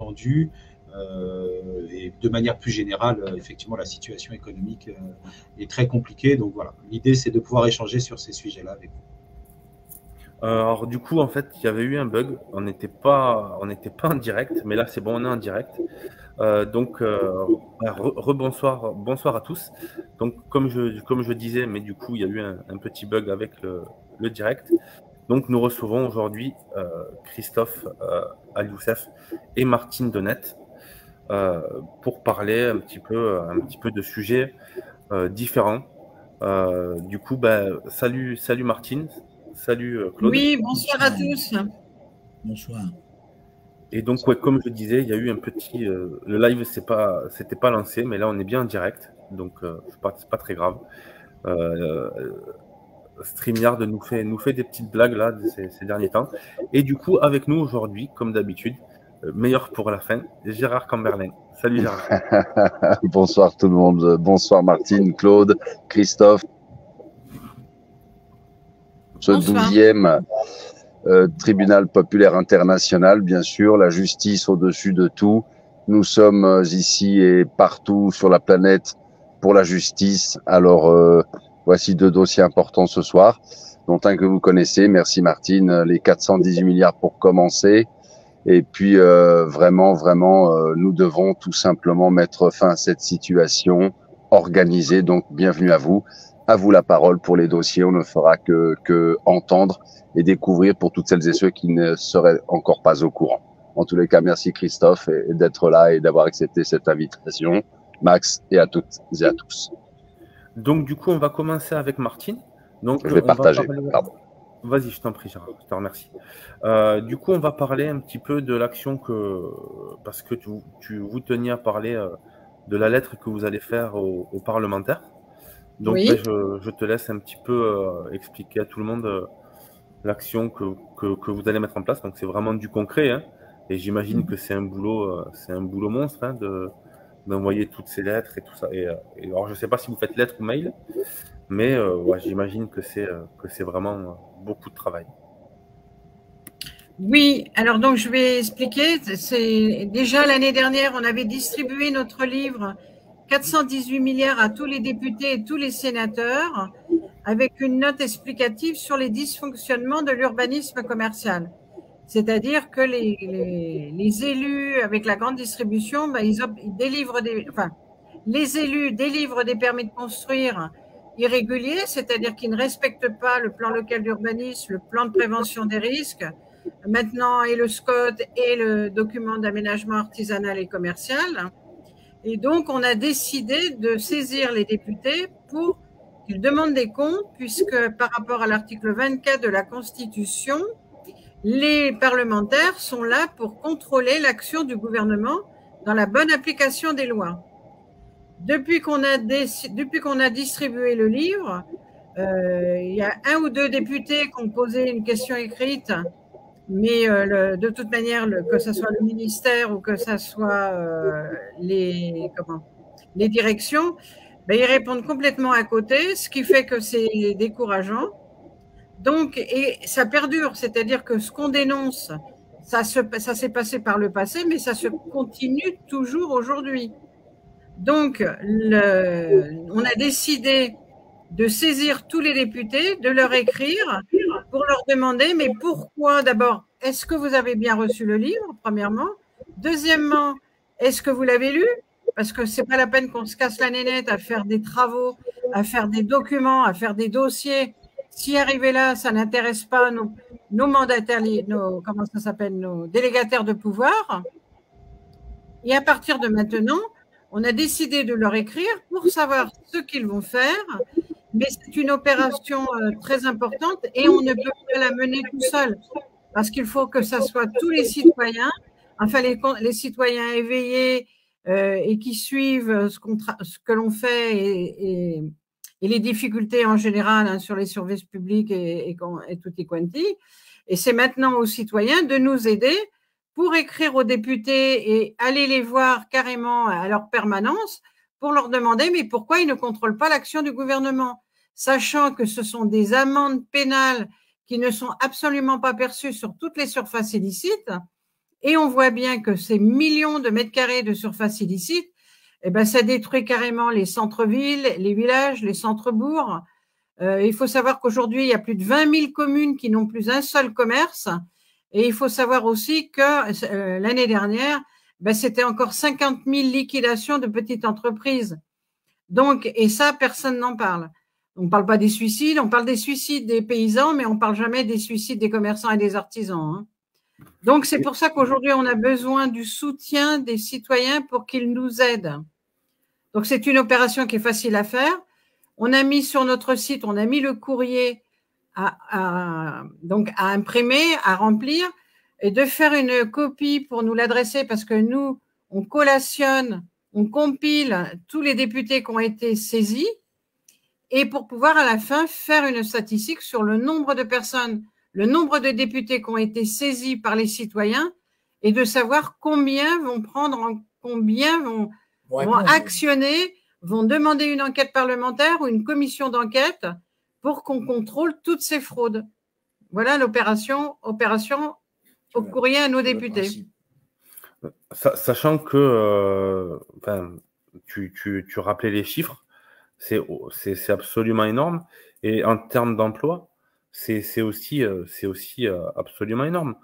entendu. Et de manière plus générale, effectivement, la situation économique est très compliquée. Donc voilà, l'idée, c'est de pouvoir échanger sur ces sujets-là avec vous. Alors du coup, en fait, il y avait eu un bug. On n'était pas en direct, mais là, c'est bon, on est en direct. Rebonsoir, bonsoir à tous. Donc, comme je disais, mais du coup, il y a eu un petit bug avec le direct. Donc, nous recevons aujourd'hui Christophe Al-Youssef et Martine Donnet pour parler un petit peu de sujets différents. Du coup, salut Martine, salut Claude. Oui, bonsoir à tous. Bonsoir. Et donc, ouais, comme je disais, il y a eu un petit. Le live, c'était pas lancé, mais là, on est bien en direct, donc c'est pas très grave. StreamYard nous fait des petites blagues là ces derniers temps. Et du coup, avec nous aujourd'hui, comme d'habitude, meilleur pour la fin, Gérard Camberlin. Salut Gérard. Bonsoir tout le monde. Bonsoir Martine, Claude, Christophe. Ce 12e tribunal populaire international, bien sûr, la justice au-dessus de tout. Nous sommes ici et partout sur la planète pour la justice. Alors, voici 2 dossiers importants ce soir, dont un que vous connaissez. Merci Martine. Les 418 milliards pour commencer. Et puis, vraiment, nous devons tout simplement mettre fin à cette situation organisée. Donc, bienvenue à vous. À vous la parole pour les dossiers. On ne fera que entendre et découvrir pour toutes celles et ceux qui ne seraient encore pas au courant. En tous les cas, merci Christophe d'être là et d'avoir accepté cette invitation. Max et à toutes et à tous. Donc du coup, on va commencer avec Martine. Donc, je vais partager. Pardon. Vas-y, je t'en prie, Gérard. Je te remercie. Du coup, on va parler un petit peu de l'action parce que vous teniez à parler de la lettre que vous allez faire aux parlementaires. Donc, oui. Je te laisse un petit peu expliquer à tout le monde l'action que vous allez mettre en place. Donc, c'est vraiment du concret, hein, et j'imagine que c'est un boulot monstre, hein, d'envoyer toutes ces lettres et tout ça. Et alors, je ne sais pas si vous faites lettre ou mail, mais ouais, j'imagine que c'est vraiment beaucoup de travail. Oui, alors donc je vais expliquer. C'est déjà l'année dernière, on avait distribué notre livre 418 milliards à tous les députés et tous les sénateurs, avec une note explicative sur les dysfonctionnements de l'urbanisme commercial. C'est-à-dire que les élus, avec la grande distribution, ils délivrent les élus délivrent des permis de construire irréguliers, c'est-à-dire qu'ils ne respectent pas le plan local d'urbanisme, le plan de prévention des risques, maintenant et le SCOT et le document d'aménagement artisanal et commercial. Et donc, on a décidé de saisir les députés pour qu'ils demandent des comptes, puisque par rapport à l'article 24 de la Constitution, les parlementaires sont là pour contrôler l'action du gouvernement dans la bonne application des lois. Depuis qu'on a distribué le livre, il y a 1 ou 2 députés qui ont posé une question écrite, mais de toute manière, que ce soit le ministère ou que ce soit les directions, ils répondent complètement à côté, ce qui fait que c'est décourageant. Donc, et ça perdure, c'est-à-dire que ce qu'on dénonce, ça s'est passé par le passé, mais ça se continue toujours aujourd'hui. Donc, on a décidé de saisir tous les députés, de leur écrire pour leur demander, mais pourquoi d'abord, est-ce que vous avez bien reçu le livre, premièrement? Deuxièmement, est-ce que vous l'avez lu? Parce que c'est pas la peine qu'on se casse la nénette à faire des travaux, à faire des documents, à faire des dossiers. Si arrivé là, ça n'intéresse pas nos mandataires, nos délégataires de pouvoir. Et à partir de maintenant, on a décidé de leur écrire pour savoir ce qu'ils vont faire, mais c'est une opération très importante et on ne peut pas la mener tout seul parce qu'il faut que ça soit tous les citoyens, enfin les citoyens éveillés et qui suivent ce que l'on fait et les difficultés en général sur les services publics et tutti quanti. Et c'est maintenant aux citoyens de nous aider pour écrire aux députés et aller les voir carrément à leur permanence pour leur demander mais pourquoi ils ne contrôlent pas l'action du gouvernement, sachant que ce sont des amendes pénales qui ne sont absolument pas perçues sur toutes les surfaces illicites et on voit bien que ces millions de mètres carrés de surface illicite, eh ben, ça détruit carrément les centres-villes, les villages, les centres-bourgs. Il faut savoir qu'aujourd'hui, il y a plus de 20 000 communes qui n'ont plus un seul commerce. Et il faut savoir aussi que l'année dernière, ben, c'était encore 50 000 liquidations de petites entreprises. Donc, et ça, personne n'en parle. On ne parle pas des suicides, on parle des suicides des paysans, mais on ne parle jamais des suicides des commerçants et des artisans, hein. Donc, c'est pour ça qu'aujourd'hui, on a besoin du soutien des citoyens pour qu'ils nous aident. Donc, c'est une opération qui est facile à faire. On a mis sur notre site, on a mis le courrier donc à imprimer, à remplir, et de faire une copie pour nous l'adresser, parce que nous, on collationne, on compile tous les députés qui ont été saisis, et pour pouvoir à la fin faire une statistique sur le nombre de personnes, le nombre de députés qui ont été saisis par les citoyens, et de savoir combien vont prendre, combien vont actionner, vont demander une enquête parlementaire ou une commission d'enquête pour qu'on contrôle toutes ces fraudes. Voilà l'opération au courrier à nos députés. Sachant que tu rappelais les chiffres, c'est absolument énorme. Et en termes d'emploi, c'est aussi absolument énorme.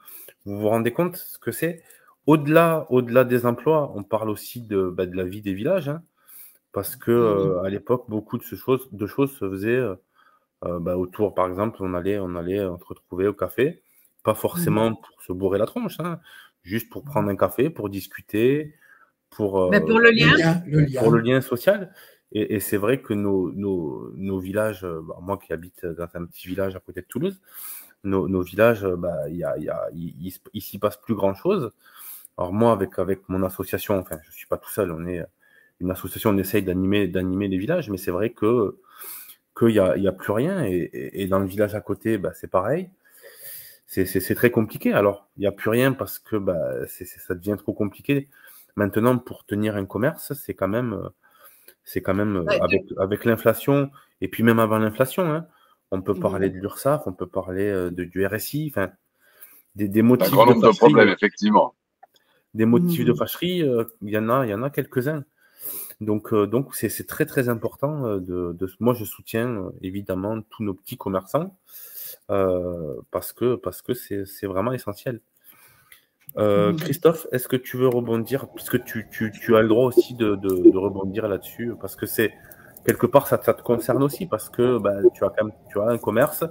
Vous vous rendez compte ce que c'est? Au-delà des emplois, on parle aussi de la vie des villages, hein, parce que à l'époque, beaucoup de choses se faisaient autour. Par exemple, on allait se retrouver au café, pas forcément pour se bourrer la tronche, hein, juste pour prendre un café, pour discuter, pour le lien social. Et c'est vrai que nos villages, moi qui habite dans un petit village à côté de Toulouse, nos villages, il s'y passe plus grand-chose. Alors moi, avec mon association, enfin, je suis pas tout seul, on est une association, on essaye d'animer les villages, mais c'est vrai qu'il y a plus rien. Et dans le village à côté, c'est pareil. C'est très compliqué. Alors, il n'y a plus rien parce que ça devient trop compliqué. Maintenant, pour tenir un commerce, c'est quand même avec l'inflation, et puis même avant l'inflation, hein, on peut parler de l'URSSAF, on peut parler du RSI, enfin, des motifs un grand nombre de problèmes, effectivement. Des motifs de fâcherie, il y en a quelques-uns. Donc c'est très très important. Moi, je soutiens évidemment tous nos petits commerçants parce que c'est vraiment essentiel. Christophe, est-ce que tu veux rebondir, puisque tu as le droit aussi de rebondir là-dessus, parce que c'est quelque part ça te concerne aussi, parce que tu as un commerce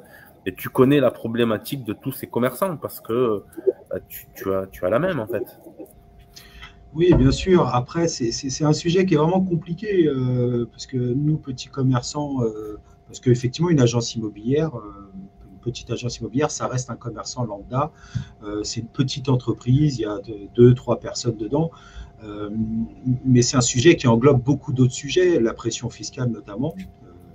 et tu connais la problématique de tous ces commerçants, parce que tu as la même en fait. Oui, bien sûr. Après, c'est un sujet qui est vraiment compliqué parce que nous, petits commerçants, parce qu'effectivement, une agence immobilière, une petite agence immobilière, ça reste un commerçant lambda. C'est une petite entreprise, il y a 2-3 personnes dedans. Mais c'est un sujet qui englobe beaucoup d'autres sujets, la pression fiscale notamment,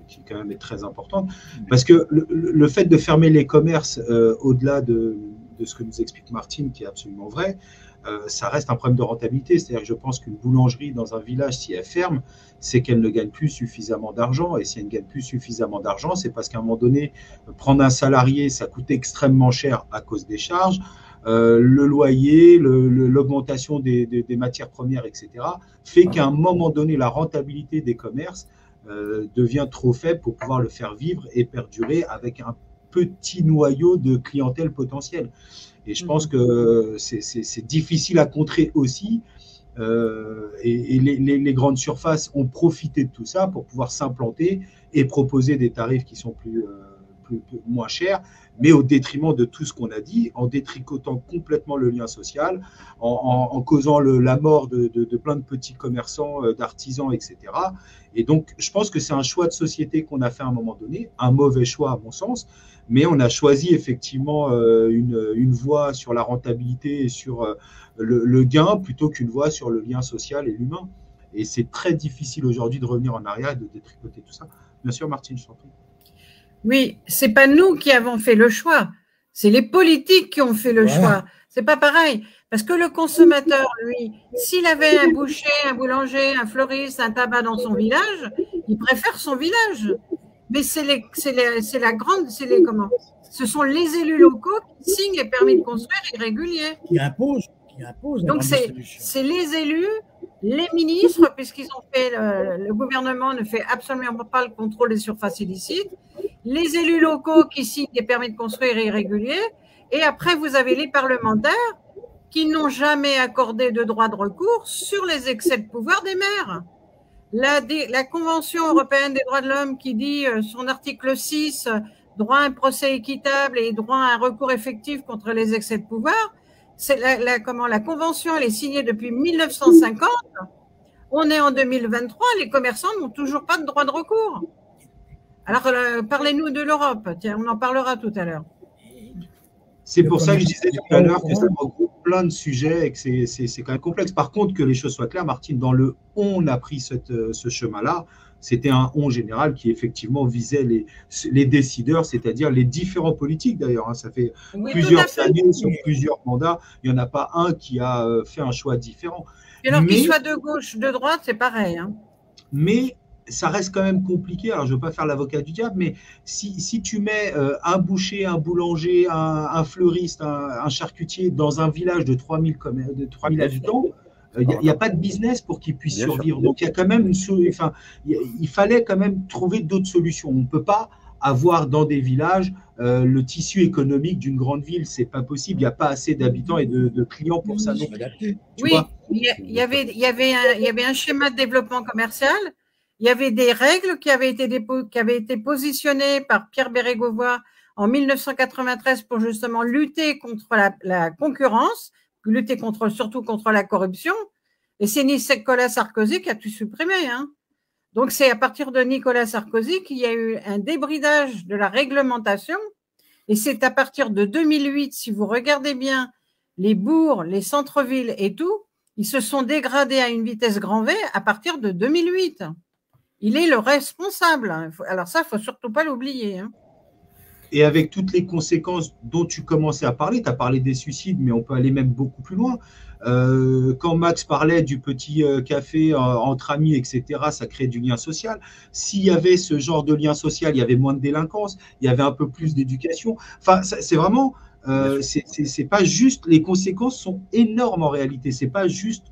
qui quand même est très importante. Parce que le fait de fermer les commerces, au-delà de ce que nous explique Martine, qui est absolument vrai, ça reste un problème de rentabilité. C'est-à-dire que je pense qu'une boulangerie dans un village, si elle ferme, c'est qu'elle ne gagne plus suffisamment d'argent. Et si elle ne gagne plus suffisamment d'argent, c'est parce qu'à un moment donné, prendre un salarié, ça coûte extrêmement cher à cause des charges. Le loyer, l'augmentation des matières premières, etc., fait qu'à un moment donné, la rentabilité des commerces devient trop faible pour pouvoir le faire vivre et perdurer avec un petit noyau de clientèle potentielle. Et je pense que c'est difficile à contrer aussi. Et les grandes surfaces ont profité de tout ça pour pouvoir s'implanter et proposer des tarifs qui sont moins chers, mais au détriment de tout ce qu'on a dit, en détricotant complètement le lien social, en causant la mort de plein de petits commerçants, d'artisans, etc. Et donc, je pense que c'est un choix de société qu'on a fait à un moment donné, un mauvais choix à mon sens, mais on a choisi effectivement une voie sur la rentabilité et sur le gain plutôt qu'une voie sur le lien social et l'humain. Et c'est très difficile aujourd'hui de revenir en arrière et de détricoter tout ça. Bien sûr, Martine, je t'en prie. Oui, c'est pas nous qui avons fait le choix, c'est les politiques qui ont fait le choix. C'est pas pareil, parce que le consommateur, lui, s'il avait un boucher, un boulanger, un fleuriste, un tabac dans son village, il préfère son village. Mais ce sont les élus locaux qui signent les permis de construire irréguliers. Qui imposent Donc, c'est les élus, les ministres, puisqu'ils ont fait, le gouvernement ne fait absolument pas le contrôle des surfaces illicites, les élus locaux qui signent des permis de construire irréguliers, et après, vous avez les parlementaires qui n'ont jamais accordé de droit de recours sur les excès de pouvoir des maires. La Convention européenne des droits de l'homme qui dit son article 6, droit à un procès équitable et droit à un recours effectif contre les excès de pouvoir, c'est la Convention, elle est signée depuis 1950. On est en 2023, les commerçants n'ont toujours pas de droit de recours. Alors, parlez-nous de l'Europe. Tiens, on en parlera tout à l'heure. C'est pour ça que je disais tout à l'heure que ça regroupe plein de sujets et que c'est quand même complexe. Par contre, que les choses soient claires, Martine, dans le « on » a pris ce chemin-là, c'était un « on » général qui effectivement visait les décideurs, c'est-à-dire les différents politiques d'ailleurs. Hein. Ça fait plusieurs années, sur plusieurs mandats, il n'y en a pas un qui a fait un choix différent. Et alors qu'il soit de gauche, de droite, c'est pareil. Hein. Mais ça reste quand même compliqué. Alors, je ne veux pas faire l'avocat du diable, mais si tu mets un boucher, un boulanger, un fleuriste, un charcutier dans un village de 3000 habitants, il n'y a pas de business pour qu'ils puissent survivre. Donc, il y a quand même il fallait quand même trouver d'autres solutions. On ne peut pas avoir dans des villages le tissu économique d'une grande ville. Ce n'est pas possible. Il n'y a pas assez d'habitants et de clients pour ça. Donc, oui, il y avait un schéma de développement commercial. Il y avait des règles qui avaient été positionnées par Pierre Bérégovoy en 1993 pour justement lutter contre la concurrence, lutter surtout contre la corruption. Et c'est Nicolas Sarkozy qui a tout supprimé. Hein. Donc, c'est à partir de Nicolas Sarkozy qu'il y a eu un débridage de la réglementation. Et c'est à partir de 2008, si vous regardez bien, les bourgs, les centres-villes et tout, ils se sont dégradés à une vitesse grand V à partir de 2008. Il est le responsable. Alors ça, il ne faut surtout pas l'oublier. Hein. Et avec toutes les conséquences dont tu commençais à parler, tu as parlé des suicides, mais on peut aller même beaucoup plus loin. Quand Max parlait du petit café entre amis, etc., ça crée du lien social. S'il y avait ce genre de lien social, il y avait moins de délinquance, il y avait un peu plus d'éducation. Enfin, c'est vraiment, c'est pas juste, les conséquences sont énormes en réalité. C'est pas juste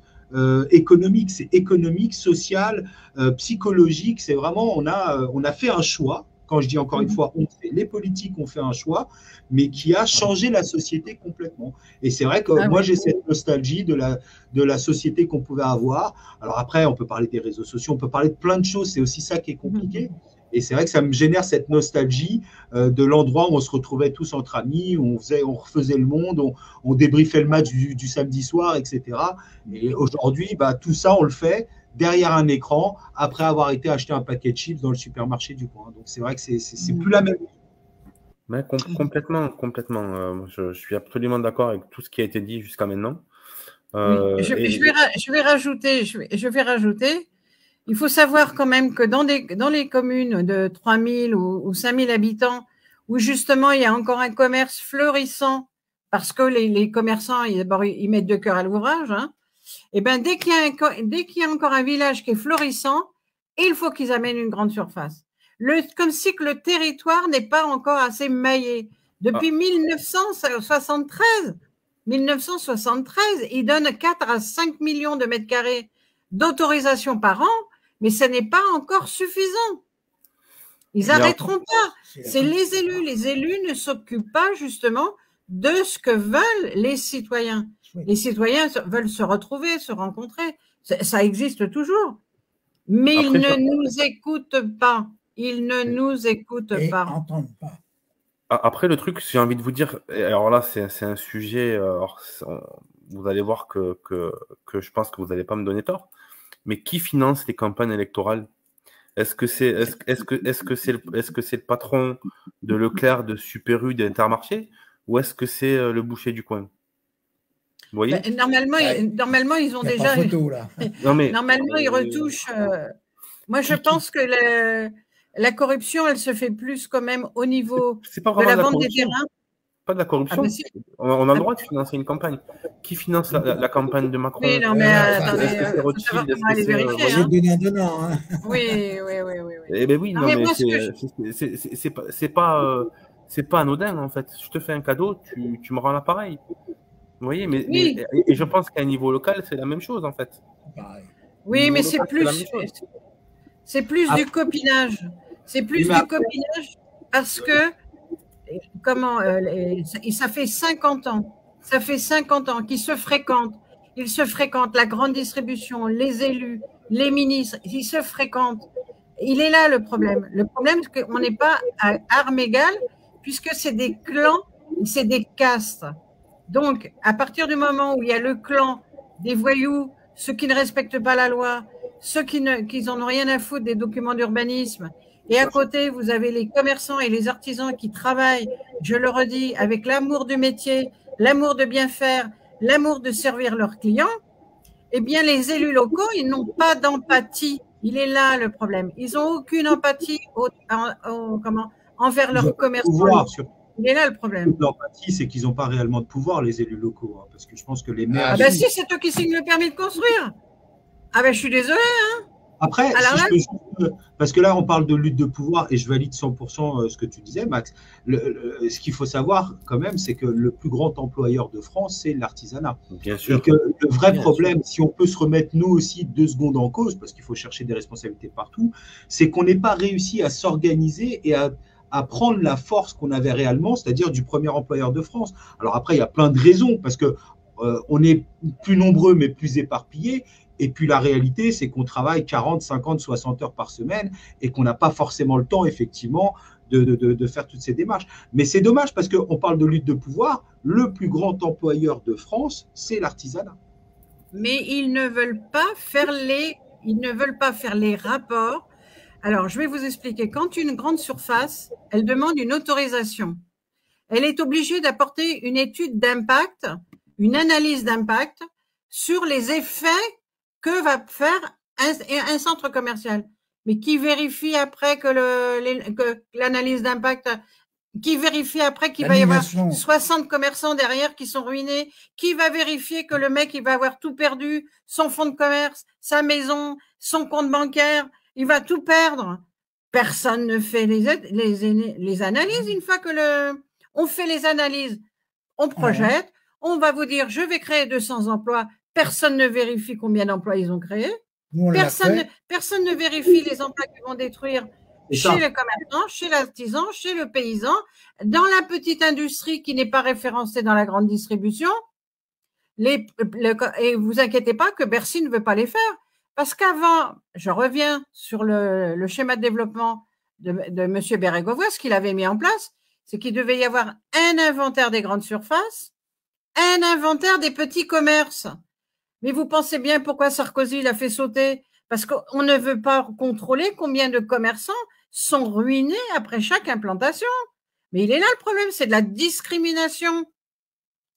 économique, c'est économique, social, psychologique. C'est vraiment, on a fait un choix. Quand je dis encore une fois, les politiques ont fait un choix, mais qui a changé la société complètement. Et c'est vrai que moi, j'ai cette nostalgie de la société qu'on pouvait avoir. Alors après, on peut parler des réseaux sociaux, on peut parler de plein de choses. C'est aussi ça qui est compliqué. Et c'est vrai que ça me génère cette nostalgie de l'endroit où on se retrouvait tous entre amis, où on refaisait le monde, on débriefait le match du samedi soir, etc. Et aujourd'hui, tout ça, on le fait derrière un écran, après avoir été acheter un paquet de chips dans le supermarché du coin. Donc, c'est vrai que c'est plus la même. Mais complètement. Je suis absolument d'accord avec tout ce qui a été dit jusqu'à maintenant. Je vais rajouter. Il faut savoir quand même que dans les communes de 3000 ou 5000 habitants, où justement il y a encore un commerce fleurissant, parce que les commerçants, ils mettent de cœur à l'ouvrage, hein, et ben dès qu'il y a encore un village qui est florissant, il faut qu'ils amènent une grande surface. Comme si que le territoire n'est pas encore assez maillé. Depuis 1973, ils donnent 4 à 5 millions de mètres carrés d'autorisation par an, mais ce n'est pas encore suffisant. Ils n'arrêteront pas. C'est les élus. Les élus ne s'occupent pas justement de ce que veulent les citoyens. Les citoyens veulent se retrouver, se rencontrer. Ça existe toujours. Mais ils ne nous écoutent pas. Ils ne nous écoutent pas. Entendent pas. Après, le truc, j'ai envie de vous dire, alors là, c'est un sujet, vous allez voir que je pense que vous n'allez pas me donner tort, mais qui finance les campagnes électorales? Est-ce que c'est le patron de Leclerc, de Super U, d'Intermarché, ou est-ce que c'est le boucher du coin? Vous voyez? Normalement, ils ont déjà. Photo, là. Normalement, ils retouchent. Moi, je pense que la corruption, elle se fait plus quand même au niveau de la vente des terrains. Pas de la corruption. Si. On a le droit de financer une campagne. Qui finance la campagne de Macron? Oui, non, mais attendez, Oui. Eh bien oui, non, mais c'est pas anodin, en fait. Je te fais un cadeau, tu me rends l'appareil. voyez, mais, Oui. et je pense qu'à un niveau local, c'est la même chose, en fait. Oui, mais c'est local, plus du copinage. C'est plus du copinage parce que ça fait 50 ans. Ça fait 50 ans qu'ils se fréquentent. Ils se fréquentent, la grande distribution, les élus, les ministres, ils se fréquentent. Il est là le problème. Le problème, c'est qu'on n'est pas à armes égales, puisque c'est des clans, c'est des castes. Donc, à partir du moment où il y a le clan des voyous, ceux qui ne respectent pas la loi, ceux qui n'en ont rien à foutre des documents d'urbanisme, et à côté, vous avez les commerçants et les artisans qui travaillent, je le redis, avec l'amour du métier, l'amour de bien faire, l'amour de servir leurs clients, eh bien, les élus locaux, ils n'ont pas d'empathie. Il est là le problème. Ils n'ont aucune empathie envers leurs commerçants. Il est là le problème. L'empathie, c'est qu'ils n'ont pas réellement de pouvoir, les élus locaux. Hein, parce que je pense que les maires. Ah ben si, c'est eux qui signent le permis de construire. Ah ben je suis désolée. Hein. Après, parce que là, on parle de lutte de pouvoir et je valide 100% ce que tu disais, Max. Ce qu'il faut savoir quand même, c'est que le plus grand employeur de France, c'est l'artisanat. Bien sûr. Et que le vrai problème, si on peut se remettre nous aussi 2 secondes en cause, parce qu'il faut chercher des responsabilités partout, c'est qu'on n'est pas réussi à s'organiser et à prendre la force qu'on avait réellement, c'est-à-dire du premier employeur de France. Alors après, il y a plein de raisons, parce que on est plus nombreux mais plus éparpillés. Et puis la réalité, c'est qu'on travaille 40, 50, 60 heures par semaine et qu'on n'a pas forcément le temps, effectivement, de faire toutes ces démarches. Mais c'est dommage parce qu'on parle de lutte de pouvoir. Le plus grand employeur de France, c'est l'artisanat. Mais ils ne veulent pas faire les rapports. Alors, je vais vous expliquer. Quand une grande surface, elle demande une autorisation, elle est obligée d'apporter une étude d'impact, une analyse d'impact sur les effets que va faire un centre commercial. Mais qui vérifie après que l'analyse d'impact, qui vérifie après qu'il va y avoir 60 commerçants derrière qui sont ruinés, qui va vérifier que le mec, il va avoir tout perdu, son fonds de commerce, sa maison, son compte bancaire, il va tout perdre. Personne ne fait les analyses. Une fois que on fait les analyses, on projette, on va vous dire, je vais créer 200 emplois. Personne ne vérifie combien d'emplois ils ont créés. Personne ne vérifie les emplois qu'ils vont détruire chez le commerçant, chez l'artisan, chez le paysan, dans la petite industrie qui n'est pas référencée dans la grande distribution. Et vous inquiétez pas que Bercy ne veut pas les faire. Parce qu'avant, je reviens sur le schéma de développement de M. Bérégovoy, ce qu'il avait mis en place, c'est qu'il devait y avoir un inventaire des grandes surfaces, un inventaire des petits commerces. Mais vous pensez bien pourquoi Sarkozy l'a fait sauter? Parce qu'on ne veut pas contrôler combien de commerçants sont ruinés après chaque implantation. Mais il est là le problème, c'est de la discrimination.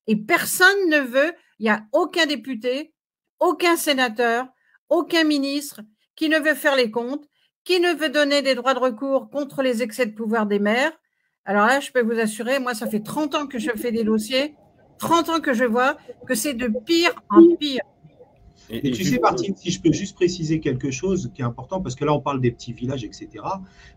Et personne ne veut, il n'y a aucun député, aucun sénateur, aucun ministre qui ne veut faire les comptes, qui ne veut donner des droits de recours contre les excès de pouvoir des maires. Alors là, je peux vous assurer, moi, ça fait 30 ans que je fais des dossiers, 30 ans que je vois que c'est de pire en pire. Et tu sais, Martine, si je peux juste préciser quelque chose qui est important, parce que là, on parle des petits villages, etc.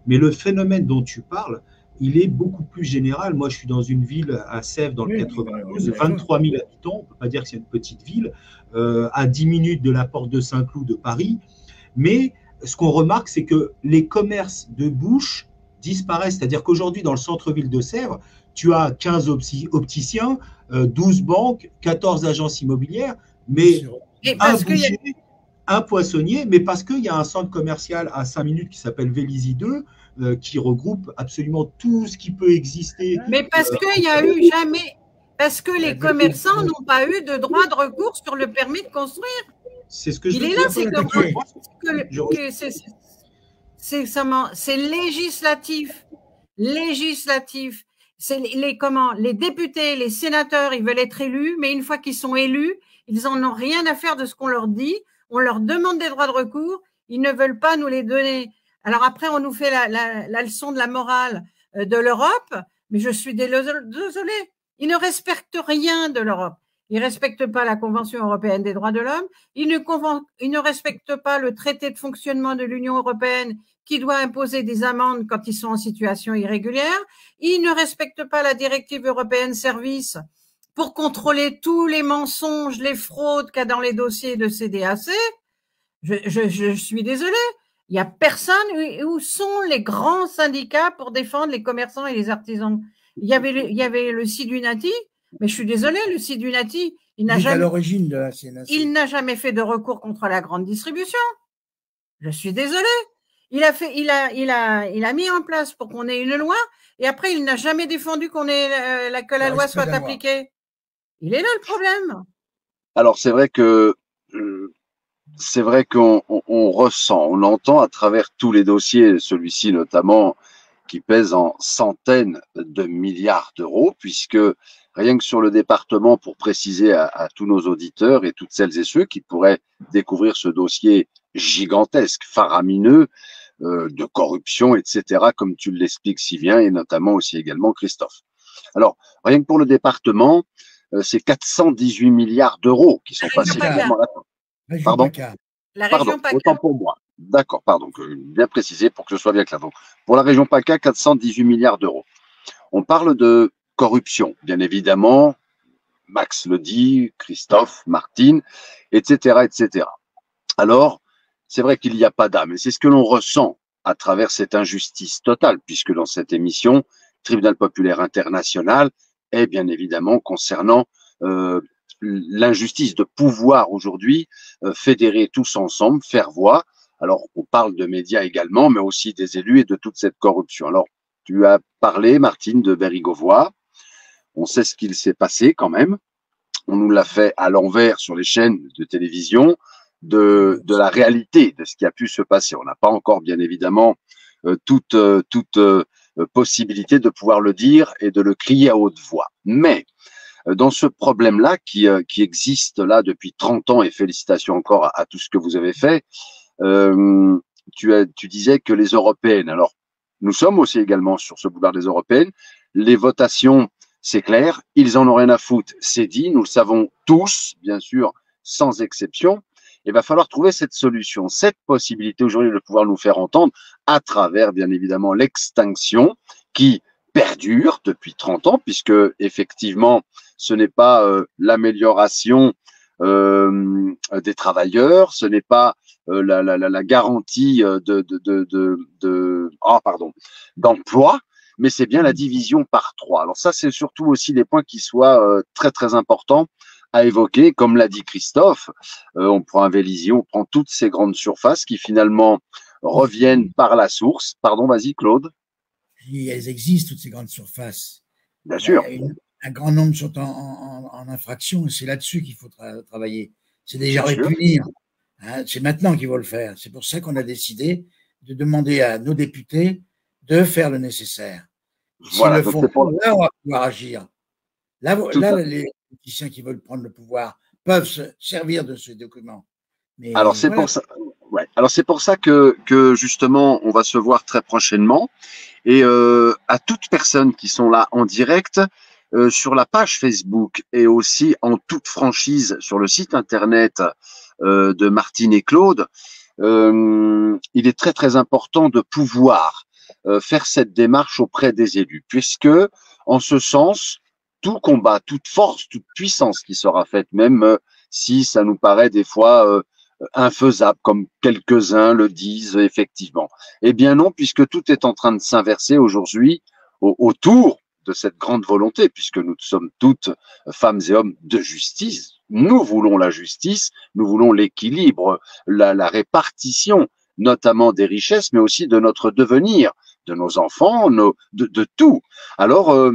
Mais le phénomène dont tu parles, il est beaucoup plus général. Moi, je suis dans une ville à Sèvres, dans le 92, 23 000 habitants. On ne peut pas dire que c'est une petite ville, à 10 minutes de la porte de Saint-Cloud de Paris. Mais ce qu'on remarque, c'est que les commerces de bouche disparaissent. C'est-à-dire qu'aujourd'hui, dans le centre-ville de Sèvres, tu as 15 opticiens, 12 banques, 14 agences immobilières, mais un poissonnier, mais parce qu'il y a un centre commercial à 5 minutes qui s'appelle Vélizy 2, qui regroupe absolument tout ce qui peut exister. Mais parce qu'il y a eu jamais, parce que les commerçants n'ont pas eu de droit de recours sur le permis de construire. C'est ce que je Il est là, c'est législatif. Législatif. C'est les députés, les sénateurs, ils veulent être élus, mais une fois qu'ils sont élus, ils en ont rien à faire de ce qu'on leur dit. On leur demande des droits de recours. Ils ne veulent pas nous les donner. Alors après, on nous fait la leçon de la morale de l'Europe, mais je suis désolée. Ils ne respectent rien de l'Europe. Ils ne respectent pas la Convention européenne des droits de l'homme. Ils ne respectent pas le traité de fonctionnement de l'Union européenne qui doit imposer des amendes quand ils sont en situation irrégulière. Ils ne respectent pas la directive européenne service pour contrôler tous les mensonges, les fraudes qu'il y a dans les dossiers de CDAC. Je suis désolée. Il n'y a personne. Où sont les grands syndicats pour défendre les commerçants et les artisans? Il y avait le Sidunati, mais je suis désolée, le Sidunati, il n'a jamais, à l'origine de la CNAC. Il n'a jamais fait de recours contre la grande distribution. Je suis désolée. Il a mis en place pour qu'on ait une loi, et après il n'a jamais défendu que la loi soit appliquée. Il est là le problème. Alors c'est vrai qu'on ressent, on entend à travers tous les dossiers, celui-ci notamment, qui pèse en centaines de milliards d'euros, puisque rien que sur le département, pour préciser à tous nos auditeurs et toutes celles et ceux qui pourraient découvrir ce dossier gigantesque, faramineux, de corruption, etc., comme tu l'expliques si bien, et notamment aussi également Christophe. Alors, rien que pour le département, c'est 418 milliards d'euros qui sont passés. Pardon. La région PACA. Autant pour moi. D'accord, pardon, bien précisé pour que ce soit bien clair. Donc, pour la région PACA, 418 milliards d'euros. On parle de corruption, bien évidemment. Max le dit, Christophe, Martine, etc., etc. Alors, c'est vrai qu'il n'y a pas d'âme, et c'est ce que l'on ressent à travers cette injustice totale, puisque dans cette émission, Tribunal populaire international est bien évidemment concernant l'injustice de pouvoir aujourd'hui fédérer tous ensemble, faire voix. Alors, on parle de médias également, mais aussi des élus et de toute cette corruption. Alors, tu as parlé, Martine, de Bérigovoy. On sait ce qu'il s'est passé quand même. On nous l'a fait à l'envers sur les chaînes de télévision de la réalité de ce qui a pu se passer. On n'a pas encore, bien évidemment, toute possibilité de pouvoir le dire et de le crier à haute voix. Mais dans ce problème-là qui existe là depuis 30 ans, et félicitations encore à tout ce que vous avez fait, tu disais que les européennes, alors nous sommes aussi également sur ce boulevard des européennes, les votations, c'est clair, ils en ont rien à foutre, c'est dit, nous le savons tous, bien sûr, sans exception. Il va falloir trouver cette solution, cette possibilité aujourd'hui de pouvoir nous faire entendre à travers, bien évidemment, l'extinction qui perdure depuis 30 ans, puisque effectivement, ce n'est pas l'amélioration des travailleurs, ce n'est pas la garantie d'emploi, mais c'est bien la division par 3. Alors ça, c'est surtout aussi des points qui soient très très importants à évoquer. Comme l'a dit Christophe, on prend un Vélizy, on prend toutes ces grandes surfaces qui finalement reviennent par la source. Pardon, vas-y Claude. Elles existent, toutes ces grandes surfaces. Bien sûr. Un grand nombre sont en infraction, et c'est là-dessus qu'il faut travailler. C'est déjà punir. Hein, c'est maintenant qu'il faut le faire. C'est pour ça qu'on a décidé de demander à nos députés de faire le nécessaire. S'ils le font, là, on va pouvoir agir. Là, les politiciens qui veulent prendre le pouvoir peuvent se servir de ce document. Mais alors, c'est pour ça. Ouais. Alors, c'est pour ça que justement, on va se voir très prochainement. Et à toutes personnes qui sont là en direct, sur la page Facebook et aussi en toute franchise sur le site internet de Martine et Claude, il est très très important de pouvoir faire cette démarche auprès des élus, puisque en ce sens, tout combat, toute force, toute puissance qui sera faite, même si ça nous paraît des fois infaisable, comme quelques-uns le disent effectivement. Eh bien non, puisque tout est en train de s'inverser aujourd'hui autour de cette grande volonté, puisque nous sommes toutes femmes et hommes de justice. Nous voulons la justice, nous voulons l'équilibre, la répartition, notamment des richesses, mais aussi de notre devenir, de nos enfants, de tout. Alors,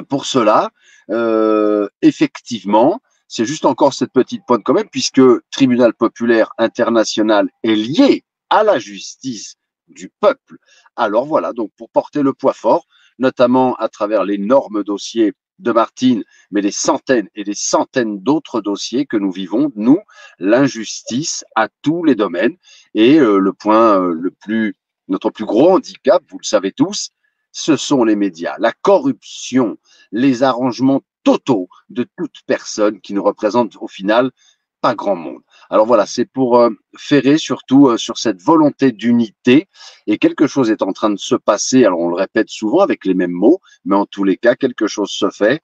pour cela, effectivement, c'est juste encore cette petite pointe quand même, puisque Tribunal populaire international est lié à la justice du peuple. Alors voilà, donc pour porter le poids fort, notamment à travers l'énorme dossier de Martine, mais des centaines et des centaines d'autres dossiers que nous vivons, nous, l'injustice à tous les domaines. Et le point notre plus gros handicap, vous le savez tous, ce sont les médias, la corruption, les arrangements totaux de toute personne qui ne représente au final pas grand monde. Alors voilà, c'est pour ferrer surtout sur cette volonté d'unité, et quelque chose est en train de se passer, alors on le répète souvent avec les mêmes mots, mais en tous les cas, quelque chose se fait,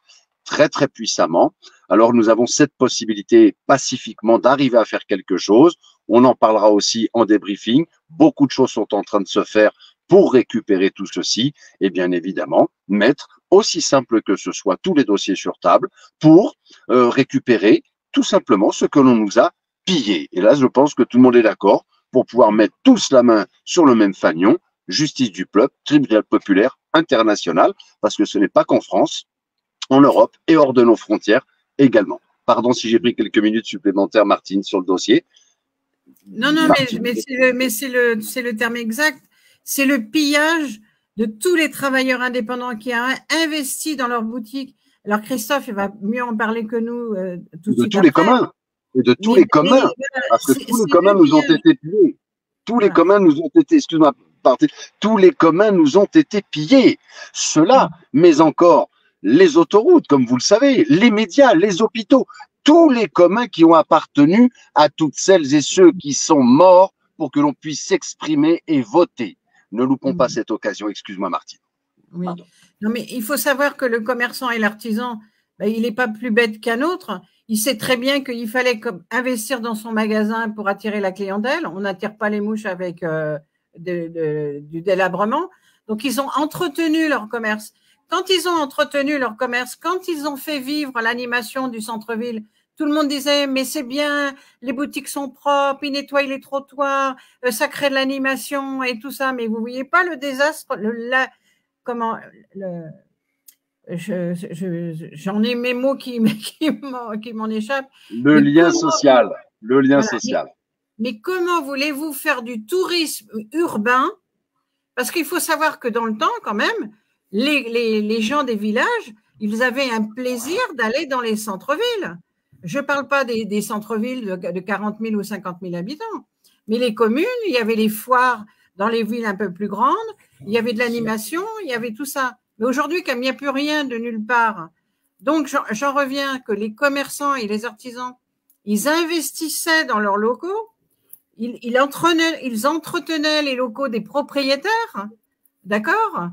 très très puissamment. Alors nous avons cette possibilité pacifiquement d'arriver à faire quelque chose. On en parlera aussi en débriefing. Beaucoup de choses sont en train de se faire pour récupérer tout ceci et bien évidemment mettre, aussi simple que ce soit, tous les dossiers sur table pour récupérer tout simplement ce que l'on nous a pillé. Et là, je pense que tout le monde est d'accord pour pouvoir mettre tous la main sur le même fanion, justice du peuple, tribunal populaire international, parce que ce n'est pas qu'en France, en Europe et hors de nos frontières également. Pardon si j'ai pris quelques minutes supplémentaires, Martine, sur le dossier. Non, non, mais c'est le terme exact. C'est le pillage de tous les travailleurs indépendants qui ont investi dans leur boutique. Alors, Christophe, il va mieux en parler que nous tout de suite. De tous les communs. Et de tous les communs. Parce que tous les communs nous ont été pillés. Tous les communs nous ont été, excuse-moi, tous les communs nous ont été pillés. Cela, mais encore les autoroutes, comme vous le savez, les médias, les hôpitaux, tous les communs qui ont appartenu à toutes celles et ceux qui sont morts pour que l'on puisse s'exprimer et voter. Ne loupons pas cette occasion. Excuse-moi, Martine. Oui. Non, mais il faut savoir que le commerçant et l'artisan, ben, il n'est pas plus bête qu'un autre. Il sait très bien qu'il fallait investir dans son magasin pour attirer la clientèle. On n'attire pas les mouches avec du délabrement. Donc, ils ont entretenu leur commerce. Quand ils ont entretenu leur commerce, quand ils ont fait vivre l'animation du centre-ville, tout le monde disait, mais c'est bien, les boutiques sont propres, ils nettoient les trottoirs, ça crée de l'animation et tout ça. Mais vous voyez pas le désastre, j'en ai mes mots qui m'en échappent. Le lien social. Mais comment voulez-vous faire du tourisme urbain? Parce qu'il faut savoir que dans le temps, quand même, les gens des villages, ils avaient un plaisir d'aller dans les centres-villes. Je ne parle pas des centres-villes de 40 000 ou 50 000 habitants, mais les communes, il y avait les foires dans les villes un peu plus grandes, il y avait de l'animation, il y avait tout ça. Mais aujourd'hui, comme il n'y a plus rien de nulle part, donc j'en reviens que les commerçants et les artisans, ils investissaient dans leurs locaux, ils entretenaient les locaux des propriétaires, d'accord ?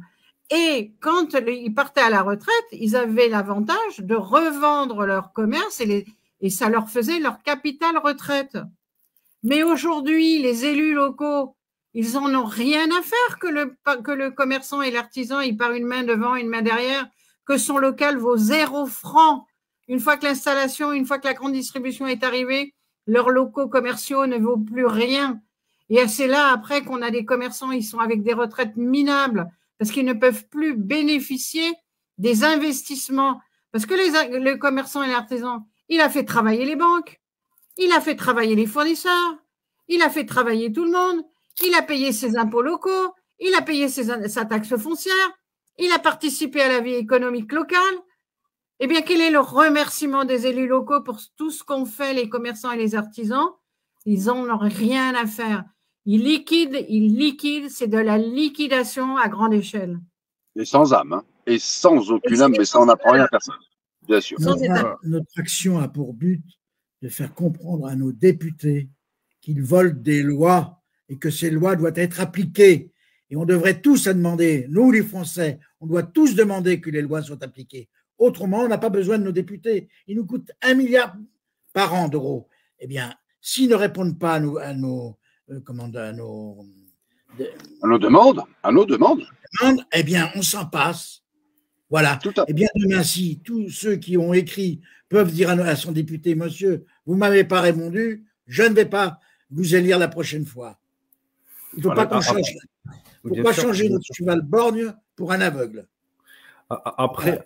Et quand ils partaient à la retraite, ils avaient l'avantage de revendre leur commerce et ça leur faisait leur capital retraite. Mais aujourd'hui, les élus locaux, ils en ont rien à faire que le commerçant et l'artisan, il part une main devant, une main derrière, que son local vaut 0 francs. Une fois que l'installation, une fois que la grande distribution est arrivée, leurs locaux commerciaux ne vaut plus rien. Et c'est là, après, qu'on a des commerçants, ils sont avec des retraites minables parce qu'ils ne peuvent plus bénéficier des investissements. Parce que le commerçant et l'artisan, il a fait travailler les banques, il a fait travailler les fournisseurs, il a fait travailler tout le monde, il a payé ses impôts locaux, il a payé sa taxe foncière, il a participé à la vie économique locale. Eh bien, quel est le remerciement des élus locaux pour tout ce qu'ont fait les commerçants et les artisans? Ils n'en ont rien à faire. Ils liquident, c'est de la liquidation à grande échelle. Et sans âme, hein. Et sans aucune âme, mais ça, on n'apprend rien à personne, bien sûr. Notre action a pour but de faire comprendre à nos députés qu'ils volent des lois et que ces lois doivent être appliquées. Et on devrait tous demander, nous les Français, on doit tous demander que les lois soient appliquées. Autrement, on n'a pas besoin de nos députés. Ils nous coûtent 1 milliard par an d'euros. Eh bien, s'ils ne répondent pas à nos demandes, eh bien, on s'en passe. Voilà. Eh bien, demain, si tous ceux qui ont écrit peuvent dire à son député, monsieur, vous ne m'avez pas répondu, je ne vais pas vous élire la prochaine fois. Il ne faut pas qu'on change. Il ne faut pas changer notre cheval borgne pour un aveugle. Après,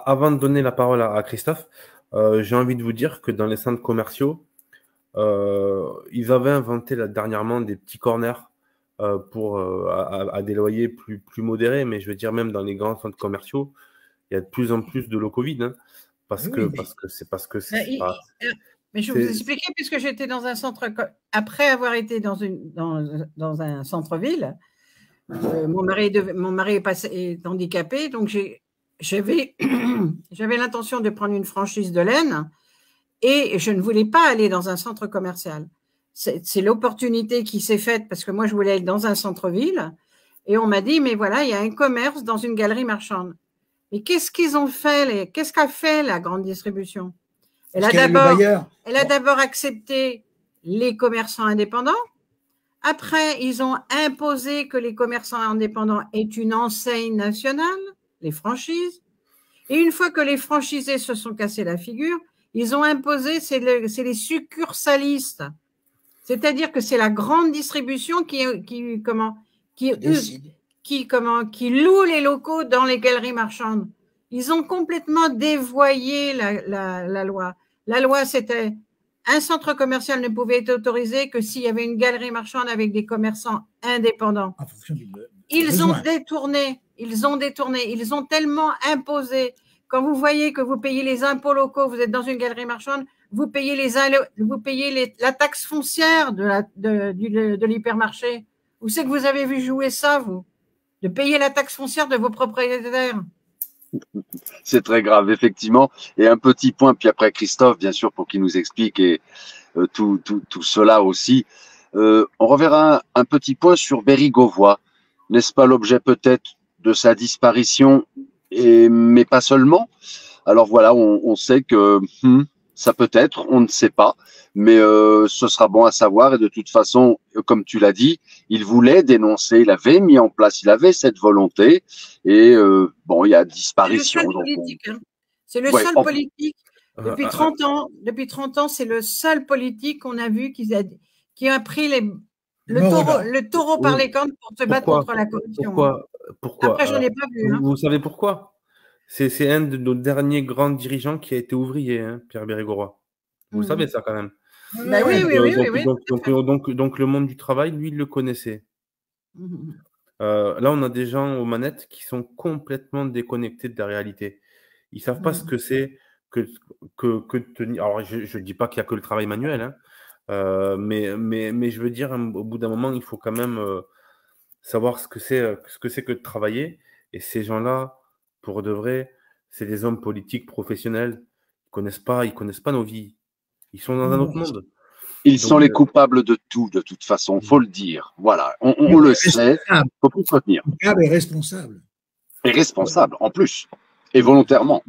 avant de donner la parole à Christophe, j'ai envie de vous dire que dans les centres commerciaux, ils avaient inventé dernièrement des petits corners à des loyers plus modérés, mais je veux dire même dans les grands centres commerciaux, il y a de plus en plus de locaux vides, hein, parce que c'est mais je vais vous expliquer, puisque j'étais dans un centre, après avoir été dans un centre-ville, mon mari est handicapé, donc j'avais l'intention de prendre une franchise de laine et je ne voulais pas aller dans un centre commercial. C'est l'opportunité qui s'est faite parce que moi, je voulais aller dans un centre-ville et on m'a dit, mais voilà, il y a un commerce dans une galerie marchande. Mais qu'est-ce qu'ils ont fait, qu'est-ce qu'a fait la grande distribution? Elle a d'abord accepté les commerçants indépendants. Après, ils ont imposé que les commerçants indépendants aient une enseigne nationale, les franchises. Et une fois que les franchisés se sont cassés la figure, ils ont imposé, c'est les succursalistes. C'est-à-dire que c'est la grande distribution qui loue les locaux dans les galeries marchandes. Ils ont complètement dévoyé la loi. La loi, c'était un centre commercial ne pouvait être autorisé que s'il y avait une galerie marchande avec des commerçants indépendants. Ils ont détourné, ils ont tellement imposé. Quand vous voyez que vous payez les impôts locaux, vous êtes dans une galerie marchande, vous payez la taxe foncière de l'hypermarché. Où c'est que vous avez vu jouer ça, vous? De payer la taxe foncière de vos propriétaires. C'est très grave, effectivement. Et un petit point, puis après Christophe, bien sûr, pour qu'il nous explique et tout cela aussi. On reverra un petit point sur Bérigovoy. N'est-ce pas l'objet peut-être de sa disparition, mais pas seulement? Alors voilà, on sait que ça peut être, on ne sait pas, mais ce sera bon à savoir. Et de toute façon, comme tu l'as dit, il voulait dénoncer, il avait mis en place, il avait cette volonté. Et bon, il y a disparition. C'est le seul politique. Depuis 30 ans, c'est le seul politique qu'on a vu qui a pris le taureau par les cornes pour se battre contre la corruption. Pourquoi? Après, j'en ai pas vu. Vous savez pourquoi? C'est un de nos derniers grands dirigeants qui a été ouvrier, Pierre Bérigovoy. Vous savez ça quand même. Oui. Donc le monde du travail, lui, il le connaissait. Là, on a des gens aux manettes qui sont complètement déconnectés de la réalité. Ils savent pas ce que c'est que tenir. Alors, je dis pas qu'il y a que le travail manuel, mais je veux dire, au bout d'un moment, il faut quand même savoir ce que c'est que de travailler. Et ces gens-là, pour de vrai, c'est des hommes politiques professionnels. Ils connaissent pas nos vies. Ils sont dans un autre monde. Ils sont les coupables de tout, de toute façon, faut le dire. Voilà, on le sait, faut plus se retenir. Et responsable. Et responsable, en plus, et volontairement.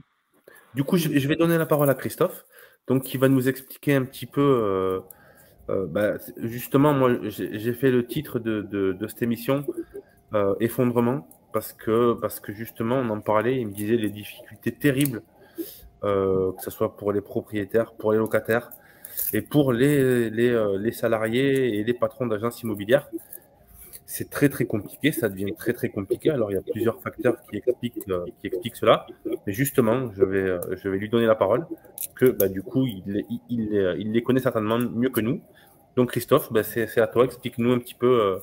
Du coup, je vais donner la parole à Christophe, donc qui va nous expliquer un petit peu. Justement, moi, j'ai fait le titre de cette émission, effondrement, parce que justement, on en parlait, il me disait les difficultés terribles, que ce soit pour les propriétaires, pour les locataires, et pour les salariés et les patrons d'agences immobilières. C'est très très compliqué, ça devient très très compliqué. Alors il y a plusieurs facteurs qui expliquent cela, mais justement je vais lui donner la parole, que du coup il les connaît certainement mieux que nous. Donc Christophe, c'est à toi, explique-nous un petit peu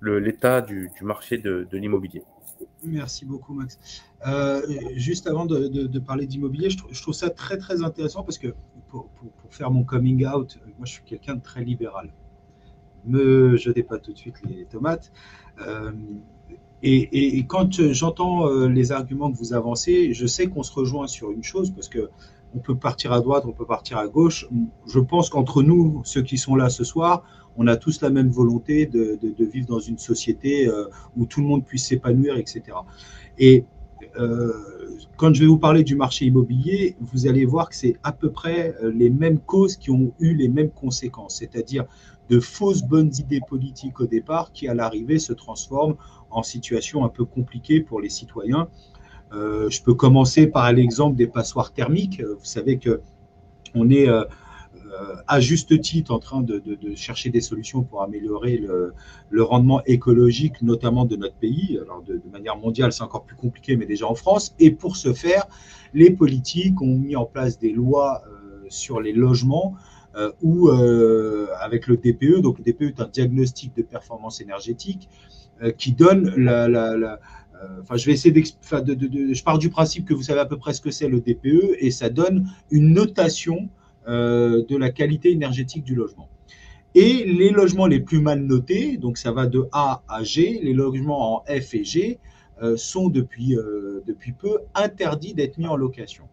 l'état du marché de l'immobilier. Merci beaucoup Max. Juste avant de parler d'immobilier, je trouve ça très très intéressant parce que pour faire mon coming out, moi je suis quelqu'un de très libéral. Me jetez pas tout de suite les tomates. Et quand j'entends les arguments que vous avancez, je sais qu'on se rejoint sur une chose parce que on peut partir à droite, on peut partir à gauche. Je pense qu'entre nous, ceux qui sont là ce soir, on a tous la même volonté de vivre dans une société où tout le monde puisse s'épanouir, etc. Et quand je vais vous parler du marché immobilier, vous allez voir que c'est à peu près les mêmes causes qui ont eu les mêmes conséquences, c'est-à-dire de fausses bonnes idées politiques au départ qui, à l'arrivée, se transforment en situation un peu compliquée pour les citoyens. Je peux commencer par l'exemple des passoires thermiques. Vous savez qu'on est à juste titre en train de chercher des solutions pour améliorer le rendement écologique, notamment de notre pays. Alors de manière mondiale, c'est encore plus compliqué, mais déjà en France. Et pour ce faire, les politiques ont mis en place des lois sur les logements ou avec le DPE. Donc le DPE est un diagnostic de performance énergétique qui donne je vais essayer je pars du principe que vous savez à peu près ce que c'est le DPE et ça donne une notation de la qualité énergétique du logement. Et les logements les plus mal notés, donc ça va de A à G, les logements en F et G sont depuis peu interdits d'être mis en location.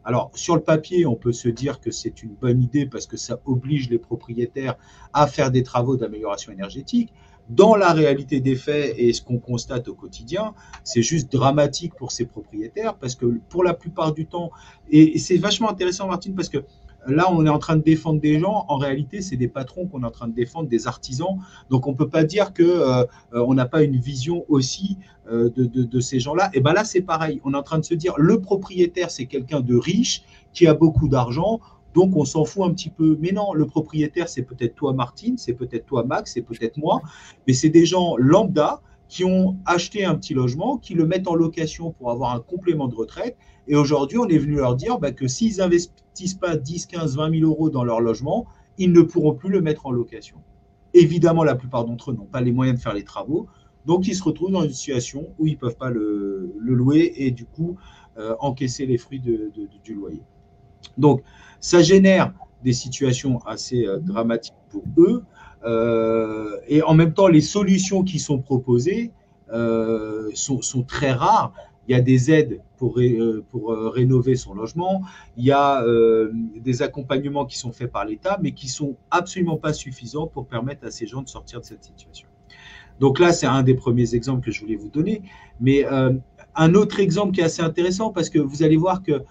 Alors, sur le papier, on peut se dire que c'est une bonne idée parce que ça oblige les propriétaires à faire des travaux d'amélioration énergétique. dans la réalité des faits et ce qu'on constate au quotidien, c'est juste dramatique pour ces propriétaires parce que pour la plupart du temps, et c'est vachement intéressant Martine parce que là on est en train de défendre des gens, en réalité c'est des patrons qu'on est en train de défendre, des artisans, donc on ne peut pas dire qu'on n'a pas une vision aussi de ces gens-là. Et bien là c'est pareil, on est en train de se dire le propriétaire c'est quelqu'un de riche qui a beaucoup d'argent, donc on s'en fout un petit peu. Mais non, le propriétaire, c'est peut-être toi Martine, c'est peut-être toi Max, c'est peut-être moi, mais c'est des gens lambda qui ont acheté un petit logement, qui le mettent en location pour avoir un complément de retraite. Et aujourd'hui, on est venu leur dire que s'ils n'investissent pas 10, 15, 20 000 euros dans leur logement, ils ne pourront plus le mettre en location. Évidemment, la plupart d'entre eux n'ont pas les moyens de faire les travaux, donc ils se retrouvent dans une situation où ils ne peuvent pas le louer et du coup encaisser les fruits du loyer. Donc, ça génère des situations assez dramatiques pour eux. Et en même temps, les solutions qui sont proposées sont très rares. Il y a des aides pour rénover son logement. Il y a des accompagnements qui sont faits par l'État, mais qui ne sont absolument pas suffisants pour permettre à ces gens de sortir de cette situation. Donc là, c'est un des premiers exemples que je voulais vous donner. Mais un autre exemple qui est assez intéressant, parce que vous allez voir que